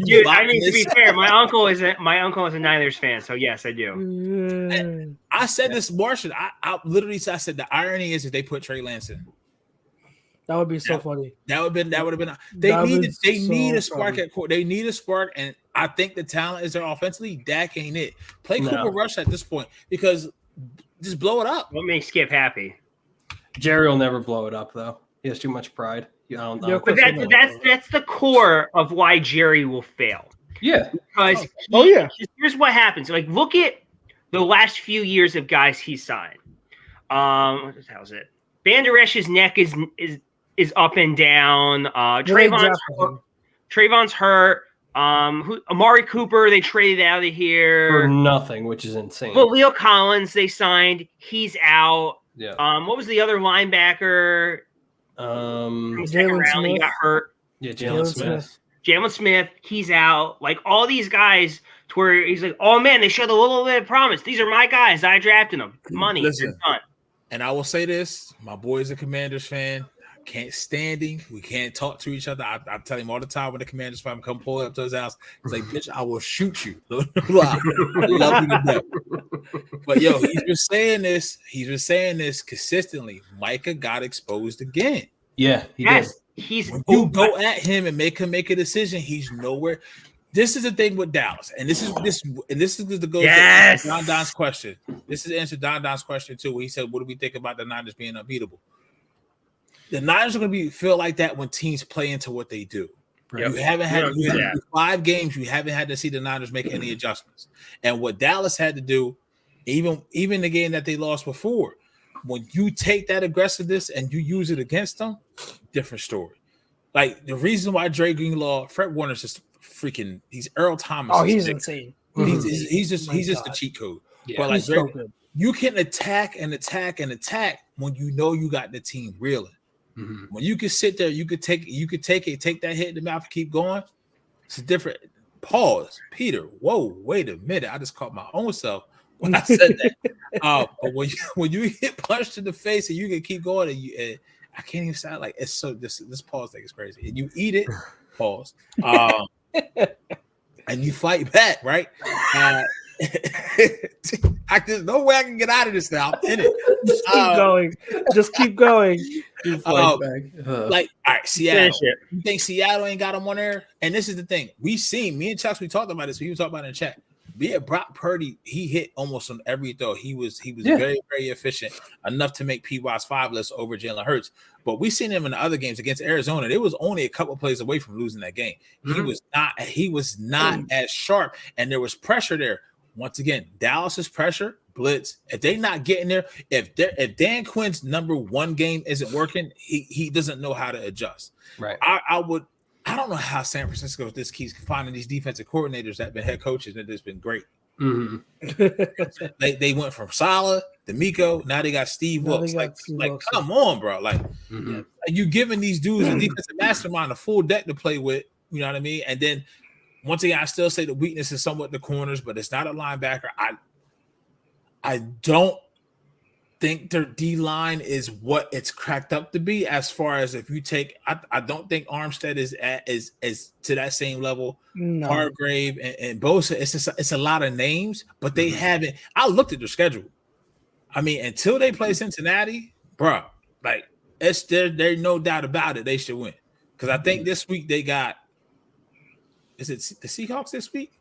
Dude, I mean, to be fair, my uncle is a Niners fan, so yes, I do. I said this, Martian. I literally said the irony is that they put Trey Lance in. That would be so funny. That would have been. They need a spark at court. They need a spark, and I think the talent is there offensively. Dak ain't it. Play Cooper Rush at this point because just blow it up. What makes Skip happy? Jerry will never blow it up though. He has too much pride. But that's the core of why Jerry will fail. Yeah. Because here's what happens. Like, look at the last few years of guys he signed. How's it? Van Der Esch's neck is up and down. Trayvon's hurt. Amari Cooper, they traded out of here for nothing, which is insane. But Leo Collins, they signed. He's out. Yeah. What was the other linebacker? Second round, he got hurt. Yeah, Jalen Smith. Jalen Smith, he's out. Like all these guys, to where he's like, oh man, they showed a little bit of promise. These are my guys. I drafted them. Money. Listen, done. And I will say this: my boy is a Commanders fan. Can't stand him. We can't talk to each other. I tell him all the time when the Commanders fan come pull up to his house. He's like, "Bitch, I will shoot you." I love you to death. But yo, he's been saying this. He's been saying this consistently. Micah got exposed again. Yeah, he did. When you go at him and make him make a decision, he's nowhere. This is the thing with Dallas, and this is the go to Don's question. This is the answer to Don's question too. Where he said, "What do we think about the Niners being unbeatable?" The Niners are going to feel like that when teams play into what they do. Yep. You haven't had 5 games. You haven't had to see the Niners make any adjustments. And what Dallas had to do, even the game that they lost before, when you take that aggressiveness and you use it against them, different story. Like the reason why Dre Greenlaw, Fred Warner's just freaking. He's Earl Thomas. Oh, he's insane. He's just a cheat code. Yeah, but like so good. You can attack and attack and attack when you know you got the team reeling. Mm-hmm. When you can sit there, you could take that hit in the mouth and keep going. It's a different pause. Peter, whoa, wait a minute. I just caught my own self when I said that. But when you get punched in the face and you can keep going and I can't even sound like it's so this pause thing is crazy. And you eat it, pause. And you fight back, right? There's no way I can get out of this now. I'm in it. Just keep going. Like, all right, Seattle. You think Seattle ain't got them on there? And this is the thing. Me and Chucks, we talked about this. We were talking about it in chat. Brock Purdy, he hit almost on every throw. He was very, very efficient, enough to make PY's 5 list over Jalen Hurts. But we seen him in the other games against Arizona. It was only a couple plays away from losing that game. Mm-hmm. He was not as sharp, and there was pressure there. Once again, Dallas's pressure, blitz. If they're not getting there, if Dan Quinn's number 1 game isn't working, he doesn't know how to adjust. Right. I don't know how San Francisco just keeps finding these defensive coordinators that have been head coaches and it's been great. Mm-hmm. they went from Saleh to Miko. Now they got Steve Wilkes. Come on, bro. Like, you giving these dudes a defensive mastermind a full deck to play with. You know what I mean? And then once again, I still say the weakness is somewhat the corners, but it's not a linebacker. I don't think their D line is what it's cracked up to be. As far as if you take, I don't think Armstead is to that same level. No. Hargrave and Bosa, it's a lot of names, but they haven't. I looked at their schedule. I mean, until they play Cincinnati, bro, like there's no doubt about it. They should win because I think this week they got. Is it the Seahawks this week?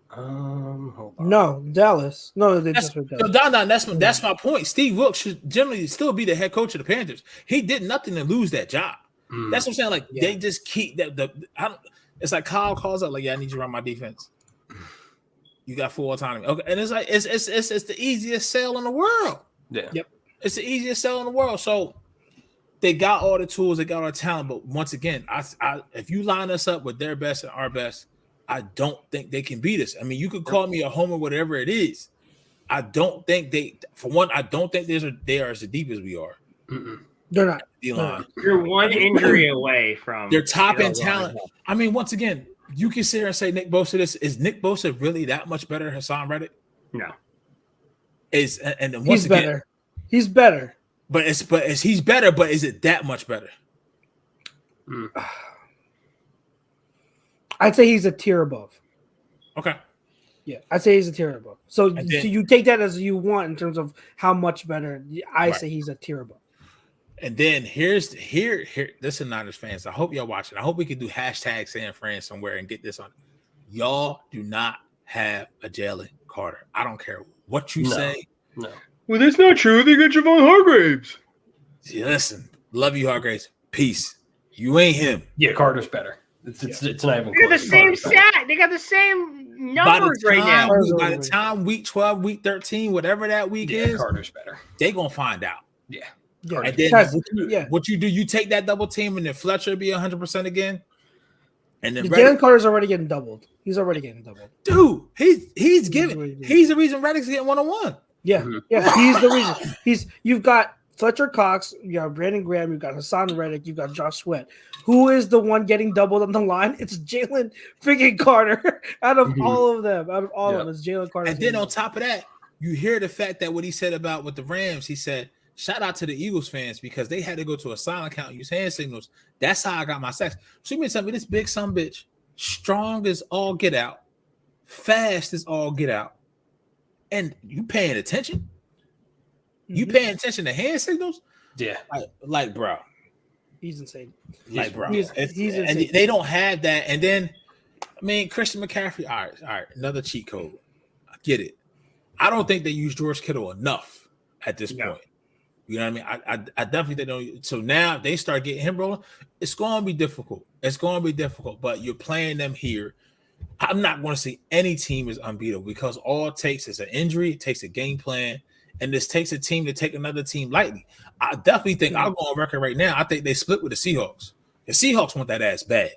Hold on. No, Dallas. No, they just went Dallas. So that's my point. Steve Wilkes should generally still be the head coach of the Panthers. He did nothing to lose that job. That's what I'm saying. Like they just keep that. It's like Kyle calls up like, "Yeah, I need you to run my defense." You got full autonomy, okay? And it's like it's the easiest sell in the world. Yeah. Yep. It's the easiest sell in the world. So they got all the tools, they got all the talent. But once again, I if you line us up with their best and our best, I don't think they can beat us. I mean, you could call me a homer, whatever it is. I don't think I don't think they are as deep as we are. They're not. You're one injury away from their top end talent. I mean, once again, you can sit here and say Nick Bosa. Is Nick Bosa really that much better than Hassan Reddick? No. He's better. He's better. But he's better. But is it that much better? I'd say he's a tier above. Okay. Yeah, I'd say he's a tier above. So you take that as you want in terms of how much better. I say he's a tier above. And then here. Listen, Niners fans. I hope y'all watching. I hope we can do hashtag San Fran somewhere and get this on. Y'all do not have a Jalen Carter. I don't care what you say. No. Well, that's not true. They got Javon Hargraves. See, listen, love you, Hargraves. Peace. You ain't him. Yeah, Carter's better. It's not even. They're the same stat. They got the same numbers right now. By the time week 12, week 13, whatever that week is, Carter's better. They gonna find out. Yeah. And then what you do, you take that double team and then Fletcher be 100% again. And then Jalen Carter's already getting doubled. He's already getting doubled. Dude, he's the reason Reddick's getting 1-on-1. Yeah, yeah, he's the reason. You've got Fletcher Cox, you got Brandon Graham, you've got Hassan Reddick, you've got Josh Sweat. Who is the one getting doubled on the line? It's Jalen freaking Carter. Out of all of them, of them, it's Jalen Carter. And then on top of that, you hear the fact that what he said about with the Rams, he said, shout out to the Eagles fans because they had to go to a silent count, use hand signals. That's how I got my sacks. So you mean tell me this big son bitch, strong as all get out, fast as all get out, and you paying attention? You paying attention to hand signals? Yeah. Like bro. He's insane. Like, bro. He's insane. And they don't have that. And then, I mean, Christian McCaffrey, all right, another cheat code. I get it. I don't think they use George Kittle enough at this point. You know what I mean? I definitely think they don't. So now they start getting him rolling. It's going to be difficult. But you're playing them here. I'm not going to say any team is unbeatable because all it takes is an injury. It takes a game plan. And this takes a team to take another team lightly. I definitely think I'll go on record right now. I think they split with the Seahawks. The Seahawks want that ass bad.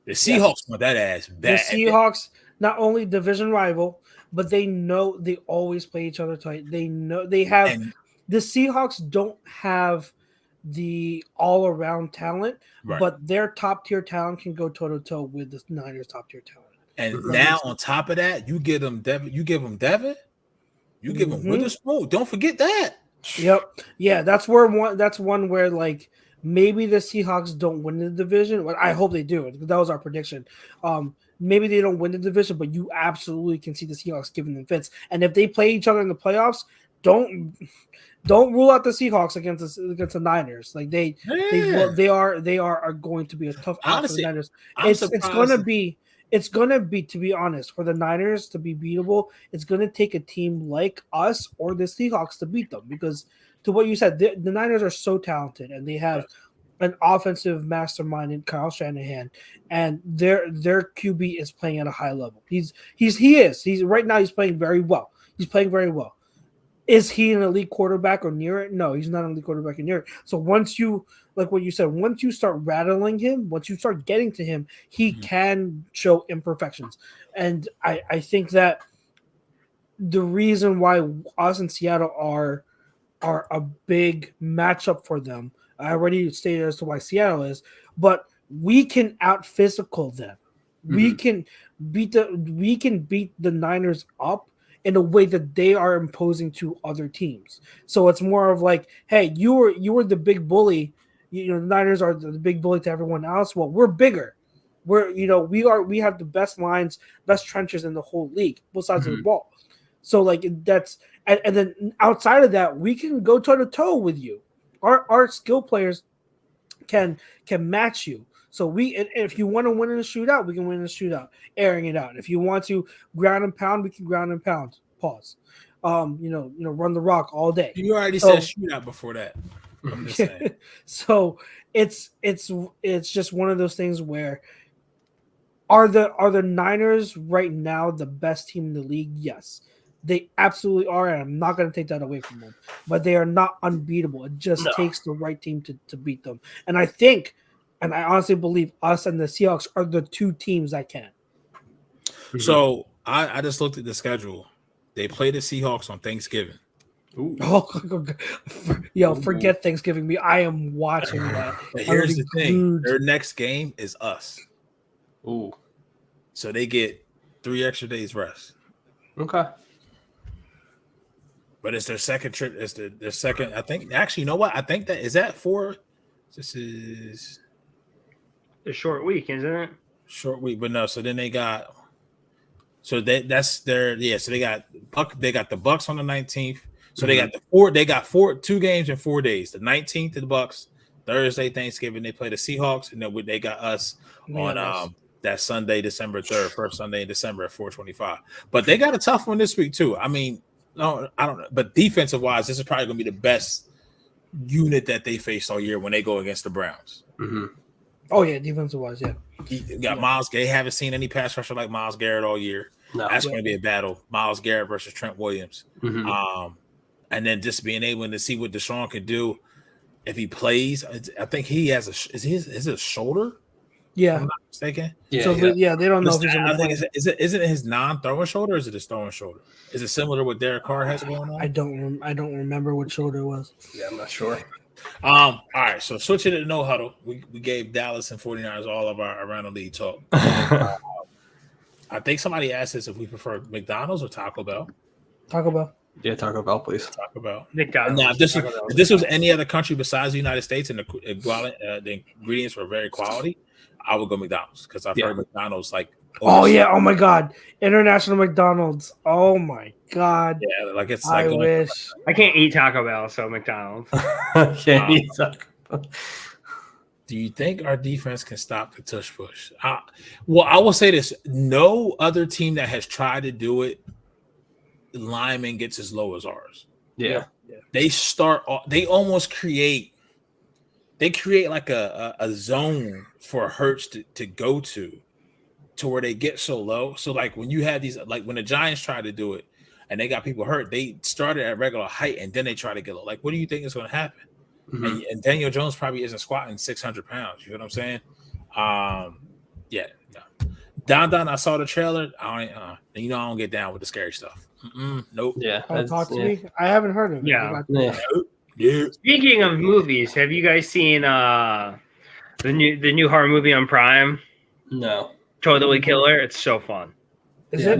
The Seahawks want that ass bad. The Seahawks, not only division rival, but they know they always play each other tight. They know they have the Seahawks don't have the all-around talent, but their top-tier talent can go toe-to-toe with the Niners' top-tier talent. And now on top of that, you give them Devin. You give them Witherspoon. Don't forget that. Yep. Yeah, that's one where like maybe the Seahawks don't win the division. But I hope they do. That was our prediction. Maybe they don't win the division, but you absolutely can see the Seahawks giving them fits. And if they play each other in the playoffs, don't rule out the Seahawks against the Niners. Like they are going to be a tough out for the Niners. It's gonna be, to be honest, for the Niners to be beatable, it's gonna take a team like us or the Seahawks to beat them. Because to what you said, the Niners are so talented and they have an offensive mastermind in Kyle Shanahan, and their QB is playing at a high level. He's right now he's playing very well. Is he an elite quarterback or near it? No, he's not an elite quarterback or near it. So once you, like what you said, once you start rattling him, once you start getting to him, he can show imperfections. And I think that the reason why us and Seattle are a big matchup for them, I already stated as to why Seattle is, but we can out physical them. We can beat the Niners up in a way that they are imposing to other teams. So it's more of like, hey, you were the big bully. You know, the Niners are the big bully to everyone else. Well, we're bigger. We have the best lines, best trenches in the whole league, both sides of the ball. So like that's and then outside of that, we can go toe to toe with you. Our skill players can match you. So if you want to win in a shootout, we can win in a shootout, airing it out. If you want to ground and pound, we can ground and pound. Pause. Run the rock all day. You already said shootout before that. I'm just saying. So it's just one of those things where are the Niners right now the best team in the league? Yes, they absolutely are, and I'm not going to take that away from them. But they are not unbeatable. It just takes the right team to beat them. And I think, and I honestly believe, us and the Seahawks are the two teams that can. So I just looked at the schedule. They play the Seahawks on Thanksgiving. Ooh. Oh, forget Thanksgiving. I am watching that. But here's the thing: their next game is us. Ooh. So they get 3 extra days rest. Okay. But it's their second trip. It's their second. I think actually, you know what? I think that is that 4. This is a short week, isn't it? Short week, but no. So then they got. So that's their So they got the Bucks on the 19th. So they got They got 2 games in 4 days. The 19th to the Bucks. Thursday Thanksgiving they play the Seahawks, and then they got us on that Sunday, December 3rd, first Sunday in December at 4:25. But they got a tough one this week too. I mean, no, I don't know. But defensive wise, this is probably going to be the best unit that they faced all year when they go against the Browns. Mm-hmm. Oh yeah, defensive wise, yeah. You got Myles. They haven't seen any pass rusher like Myles Garrett all year. No, that's going to be a battle. Myles Garrett versus Trent Williams. Mm-hmm. And then just being able to see what Deshaun can do if he plays. I think he has is his shoulder. Yeah, if I'm not mistaken. Yeah, so they don't know if he's I think is it his non-throwing shoulder or is it his throwing shoulder? Is it similar to what Derek Carr has going on? I don't remember what shoulder it was. Yeah, I'm not sure. All right, so switching to no huddle, we gave Dallas and 49ers all of our around the league talk. I think somebody asked us if we prefer McDonald's or Taco Bell. Taco Bell. Yeah, Taco Bell, please. Taco Bell. McDonald's. Now, if this was any other country besides the United States and the ingredients were very quality, I would go McDonald's because I've heard McDonald's like. Oh yeah! Oh my God! International McDonald's. Oh my God! Yeah, like it's like. I wish I can't eat Taco Bell, so McDonald's. Can't eat Taco Bell. Do you think our defense can stop the tush push? Well, I will say this: no other team that has tried to do it, lineman gets as low as ours. Yeah. They almost create. They create like a zone for Hurts to go to where they get so low. So like when you have these, like when the Giants try to do it and they got people hurt, they started at regular height and then they try to get low. Like, what do you think is going to happen? Mm-hmm. And Daniel Jones probably isn't squatting 600 pounds. You know what I'm saying? Yeah. No. Don, I saw the trailer. I don't get down with the scary stuff. Nope. Yeah. Talk to me. I haven't heard of it. Yeah. Speaking of movies, have you guys seen the new horror movie on Prime? No. Totally Killer. It's so fun. Is it?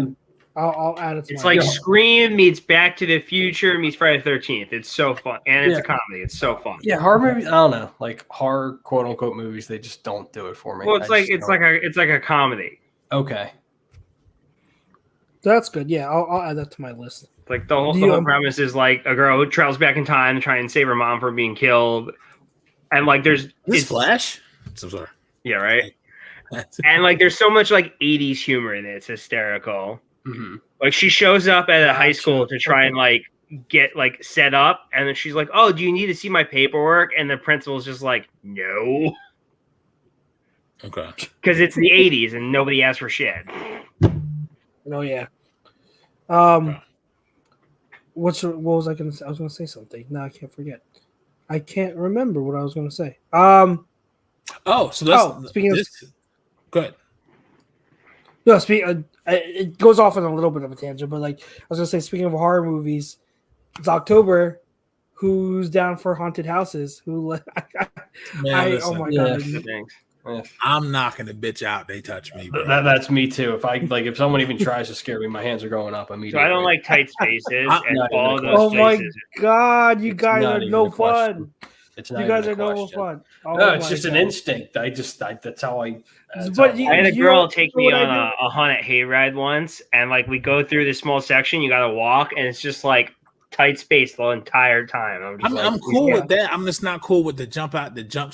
I'll add it to It's like Scream meets Back to the Future meets Friday the 13th. It's so fun. And it's a comedy. It's so fun. Yeah, horror movies, I don't know. Like horror quote unquote movies, they just don't do it for me. Well, it's like a comedy. Okay. That's good. Yeah, I'll add that to my list. Like the whole premise is like a girl who travels back in time to try and save her mom from being killed. And like it's Flash? I'm sorry. Yeah, right. And like there's so much like 80s humor in it. It's hysterical. Mm-hmm. Like she shows up at a high school to try and like get like set up, and then she's like, "Oh, do you need to see my paperwork?" And the principal's just like, "No." Okay. Because it's the 80s and nobody asked for shit. Oh yeah. What was I gonna say? I was gonna say something. Now I can't forget. I can't remember what I was gonna say. Speaking of this, go ahead. No, it goes off on a little bit of a tangent, but like I was gonna say, speaking of horror movies, it's October. Who's down for haunted houses? Oh my God! I'm knocking the bitch out. They touch me. Bro. That's me too. If someone even tries to scare me, my hands are going up immediately. So I don't like tight spaces and all those. Oh my God! You guys are no fun. You guys are no fun. No, it's just an instinct. That's how I. I had a girl take me on a haunted hayride once, and like we go through this small section, you got to walk, and it's just like tight space the entire time. I'm cool with that. I'm just not cool with the jump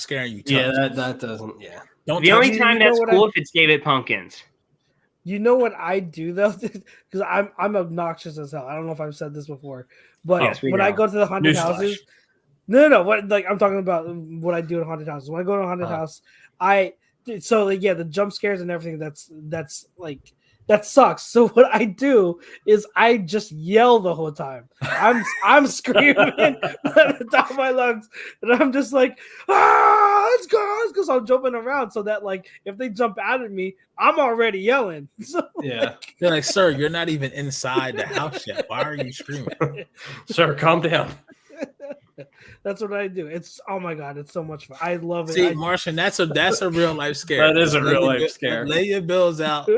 scaring you. Yeah, that doesn't. Yeah. The only time that's cool if it's David Pumpkins. You know what I do though, because I'm obnoxious as hell. I don't know if I've said this before, but when I go to the haunted houses, No. What like I'm talking about what I do in haunted houses. When I go to a haunted house, the jump scares and everything. That's like that sucks. So what I do is I just yell the whole time. I'm screaming at the top of my lungs, and I'm just like, let's go, because I'm jumping around so that like if they jump out at me, I'm already yelling. So, Yeah, they're like, sir, you're not even inside the house yet. Why are you screaming? Sir, calm down. That's what I do. It's oh my god, it's so much fun. I love it. See, Martian, that's a real life scare. That is a real life scare. Lay your bills out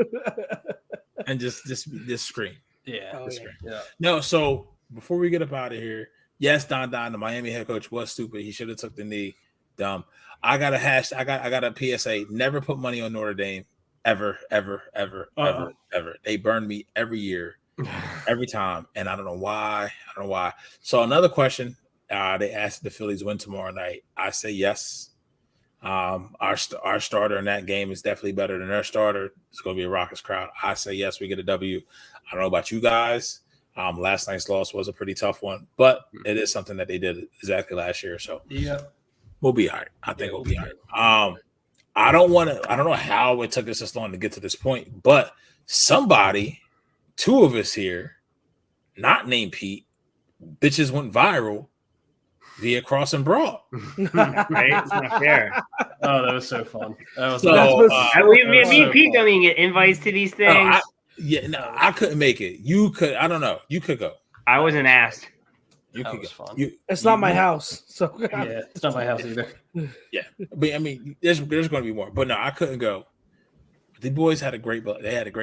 and just scream. Yeah. Yeah. No, so before we get up out of here, yes, Don, the Miami head coach was stupid. He should have took the knee. Dumb. I got a PSA. Never put money on Notre Dame ever. They burn me every year, every time, and I don't know why. So another question. They asked if the Phillies win tomorrow night. I say yes. Our starter in that game is definitely better than their starter. It's going to be a raucous crowd. I say yes, we get a W. I don't know about you guys. Last night's loss was a pretty tough one, but it is something that they did exactly last year. So we'll be all right. I think we'll be all right. I don't know how it took us this long to get to this point, but somebody, two of us here, not named Pete, bitches went viral via Cross and Broad. Right? It's not fair. Oh, that was so fun. That was me and Pete don't even get invites to these things. I couldn't make it. You could. I don't know. You could go. I wasn't asked. You could go. Fun. It's not my house, so yeah, it's not my house either. Yeah, but I mean, there's going to be more. But no, I couldn't go. The boys had a great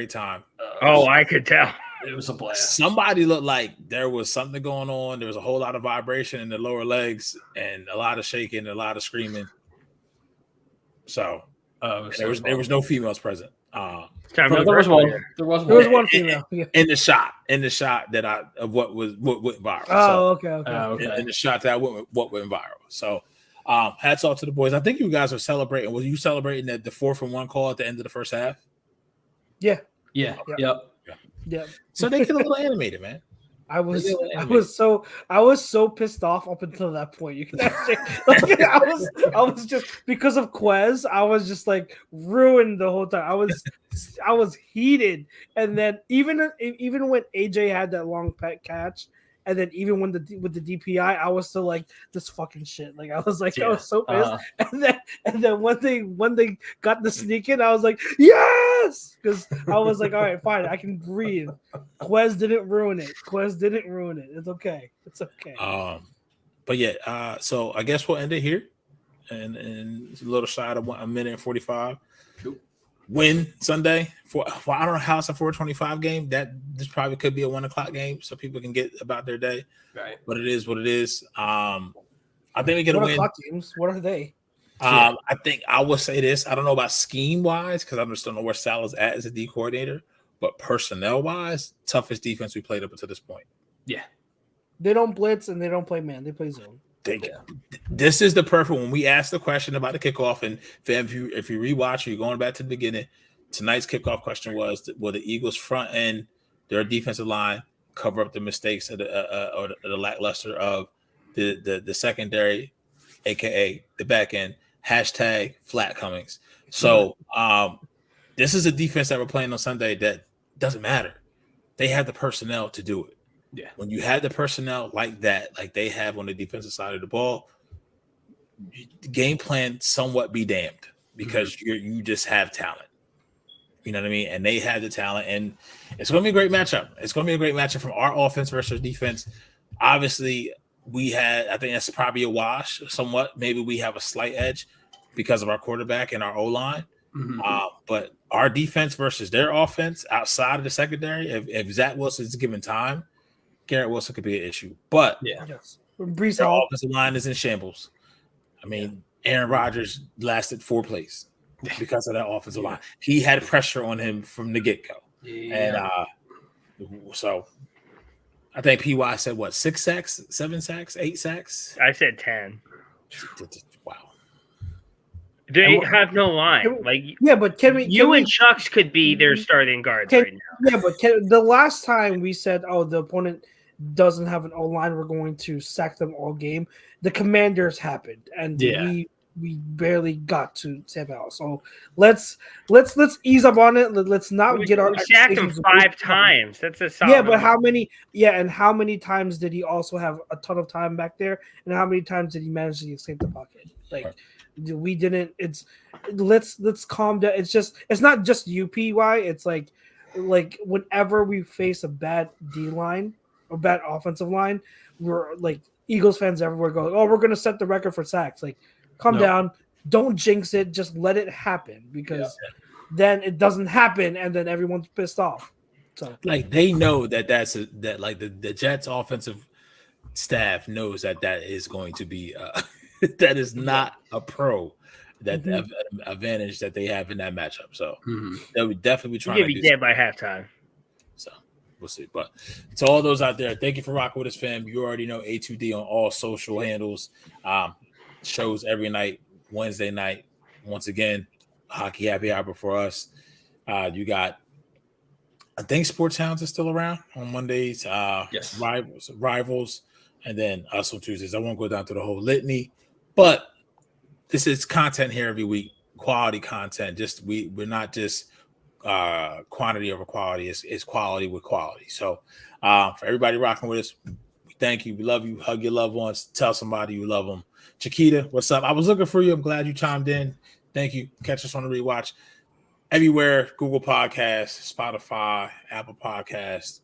time. I could tell. It was a blast. Somebody looked like there was something going on. There was a whole lot of vibration in the lower legs and a lot of shaking and a lot of screaming. So there was no females present. There was one female in the shot that what went viral. Okay. In the shot that what went viral. So hats off to the boys. I think you guys are celebrating. Was you celebrating the 4-for-1 call at the end of the first half? Yeah. Yeah. Okay. Yep. Yeah. So they get a little animated, man. I was so pissed off up until that point. You can actually, I was just because of Quez. I was just like ruined the whole time. I was heated, and then even when AJ had that long pet catch, and then even when with the DPI, I was still like this fucking shit. Like I was so pissed, and then when they got the sneak in, I was like yes, because I was like all right, fine, I can breathe. Quez didn't ruin it. It's okay. But yeah, so I guess we'll end it here, and it's a little shy of 1 minute and 45. Cool. Win Sunday I don't know how it's a 4:25 game. This probably could be a 1:00 game, so people can get about their day. Right. But it is what it is. I think we get a win. Games. What are they? I think I will say this. I don't know about scheme wise because I just don't know where Salah's at as a D coordinator. But personnel wise, toughest defense we played up until this point. Yeah. They don't blitz and they don't play man. They play zone. This is the perfect when we asked the question about the kickoff. And fam, if you rewatch or you're going back to the beginning, tonight's kickoff question was: will the Eagles front end, their defensive line, cover up the mistakes of or the lackluster of the secondary, aka the back end? Hashtag Flat Cummings. So this is a defense that we're playing on Sunday that doesn't matter. They have the personnel to do it. Yeah. When you have the personnel like that, like they have on the defensive side of the ball, the game plan somewhat be damned because you just have talent. You know what I mean? And they have the talent, and it's going to be a great matchup. It's going to be a great matchup from our offense versus defense. Obviously, I think that's probably a wash somewhat. Maybe we have a slight edge because of our quarterback and our O-line. But our defense versus their offense outside of the secondary, if Zach Wilson is given time, Garrett Wilson could be an issue. But Brees their Hall. offensive line is in shambles. I mean, Aaron Rodgers lasted 4 plays because of that offensive line. He had pressure on him from the get-go. And so I think PY said, 6 sacks, 7 sacks, 8 sacks? I said 10. Wow. They have no line. But and Chucks could be their starting guards right now. Yeah, but the last time we said, the opponent doesn't have an O line, we're going to sack them all game. The Commanders happened, and we barely got to Sam Howell. So let's ease up on it. Let's not get our. We sacked him 5 times. That's a solid. Yeah, but how many? Yeah, and how many times did he also have a ton of time back there? And how many times did he manage to escape the pocket? Like we didn't. It's let's calm down. It's not just UPY. It's like whenever we face a bad D line or bad offensive line, we're like Eagles fans everywhere go, oh, we're gonna set the record for sacks. Like, calm down. Don't jinx it. Just let it happen because then it doesn't happen, and then everyone's pissed off. So like they know that the Jets offensive staff knows that is going to be that is not a pro that the advantage that they have in that matchup. So they would definitely be trying to be dead by halftime. So we'll see. But to all those out there, thank you for rocking with us, fam. You already know A2D on all social handles. Shows every night, Wednesday night. Once again, hockey happy hour for us. You got, I think Sports Hounds is still around on Mondays. Yes. Rivals, and then us on Tuesdays. I won't go down to the whole litany, but this is content here every week, quality content. Just we're not just quantity over quality. It's quality with quality. So for everybody rocking with us, we thank you. We love you. Hug your loved ones. Tell somebody you love them. Chiquita, what's up? I was looking for you. I'm glad you chimed in. Thank you. Catch us on the rewatch everywhere. Google Podcasts, Spotify, Apple Podcasts,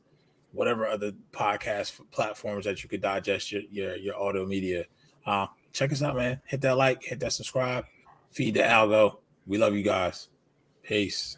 whatever other podcast platforms that you could digest your audio media. Check us out, man. Hit that like, hit that subscribe, feed the algo. We love you guys. Peace.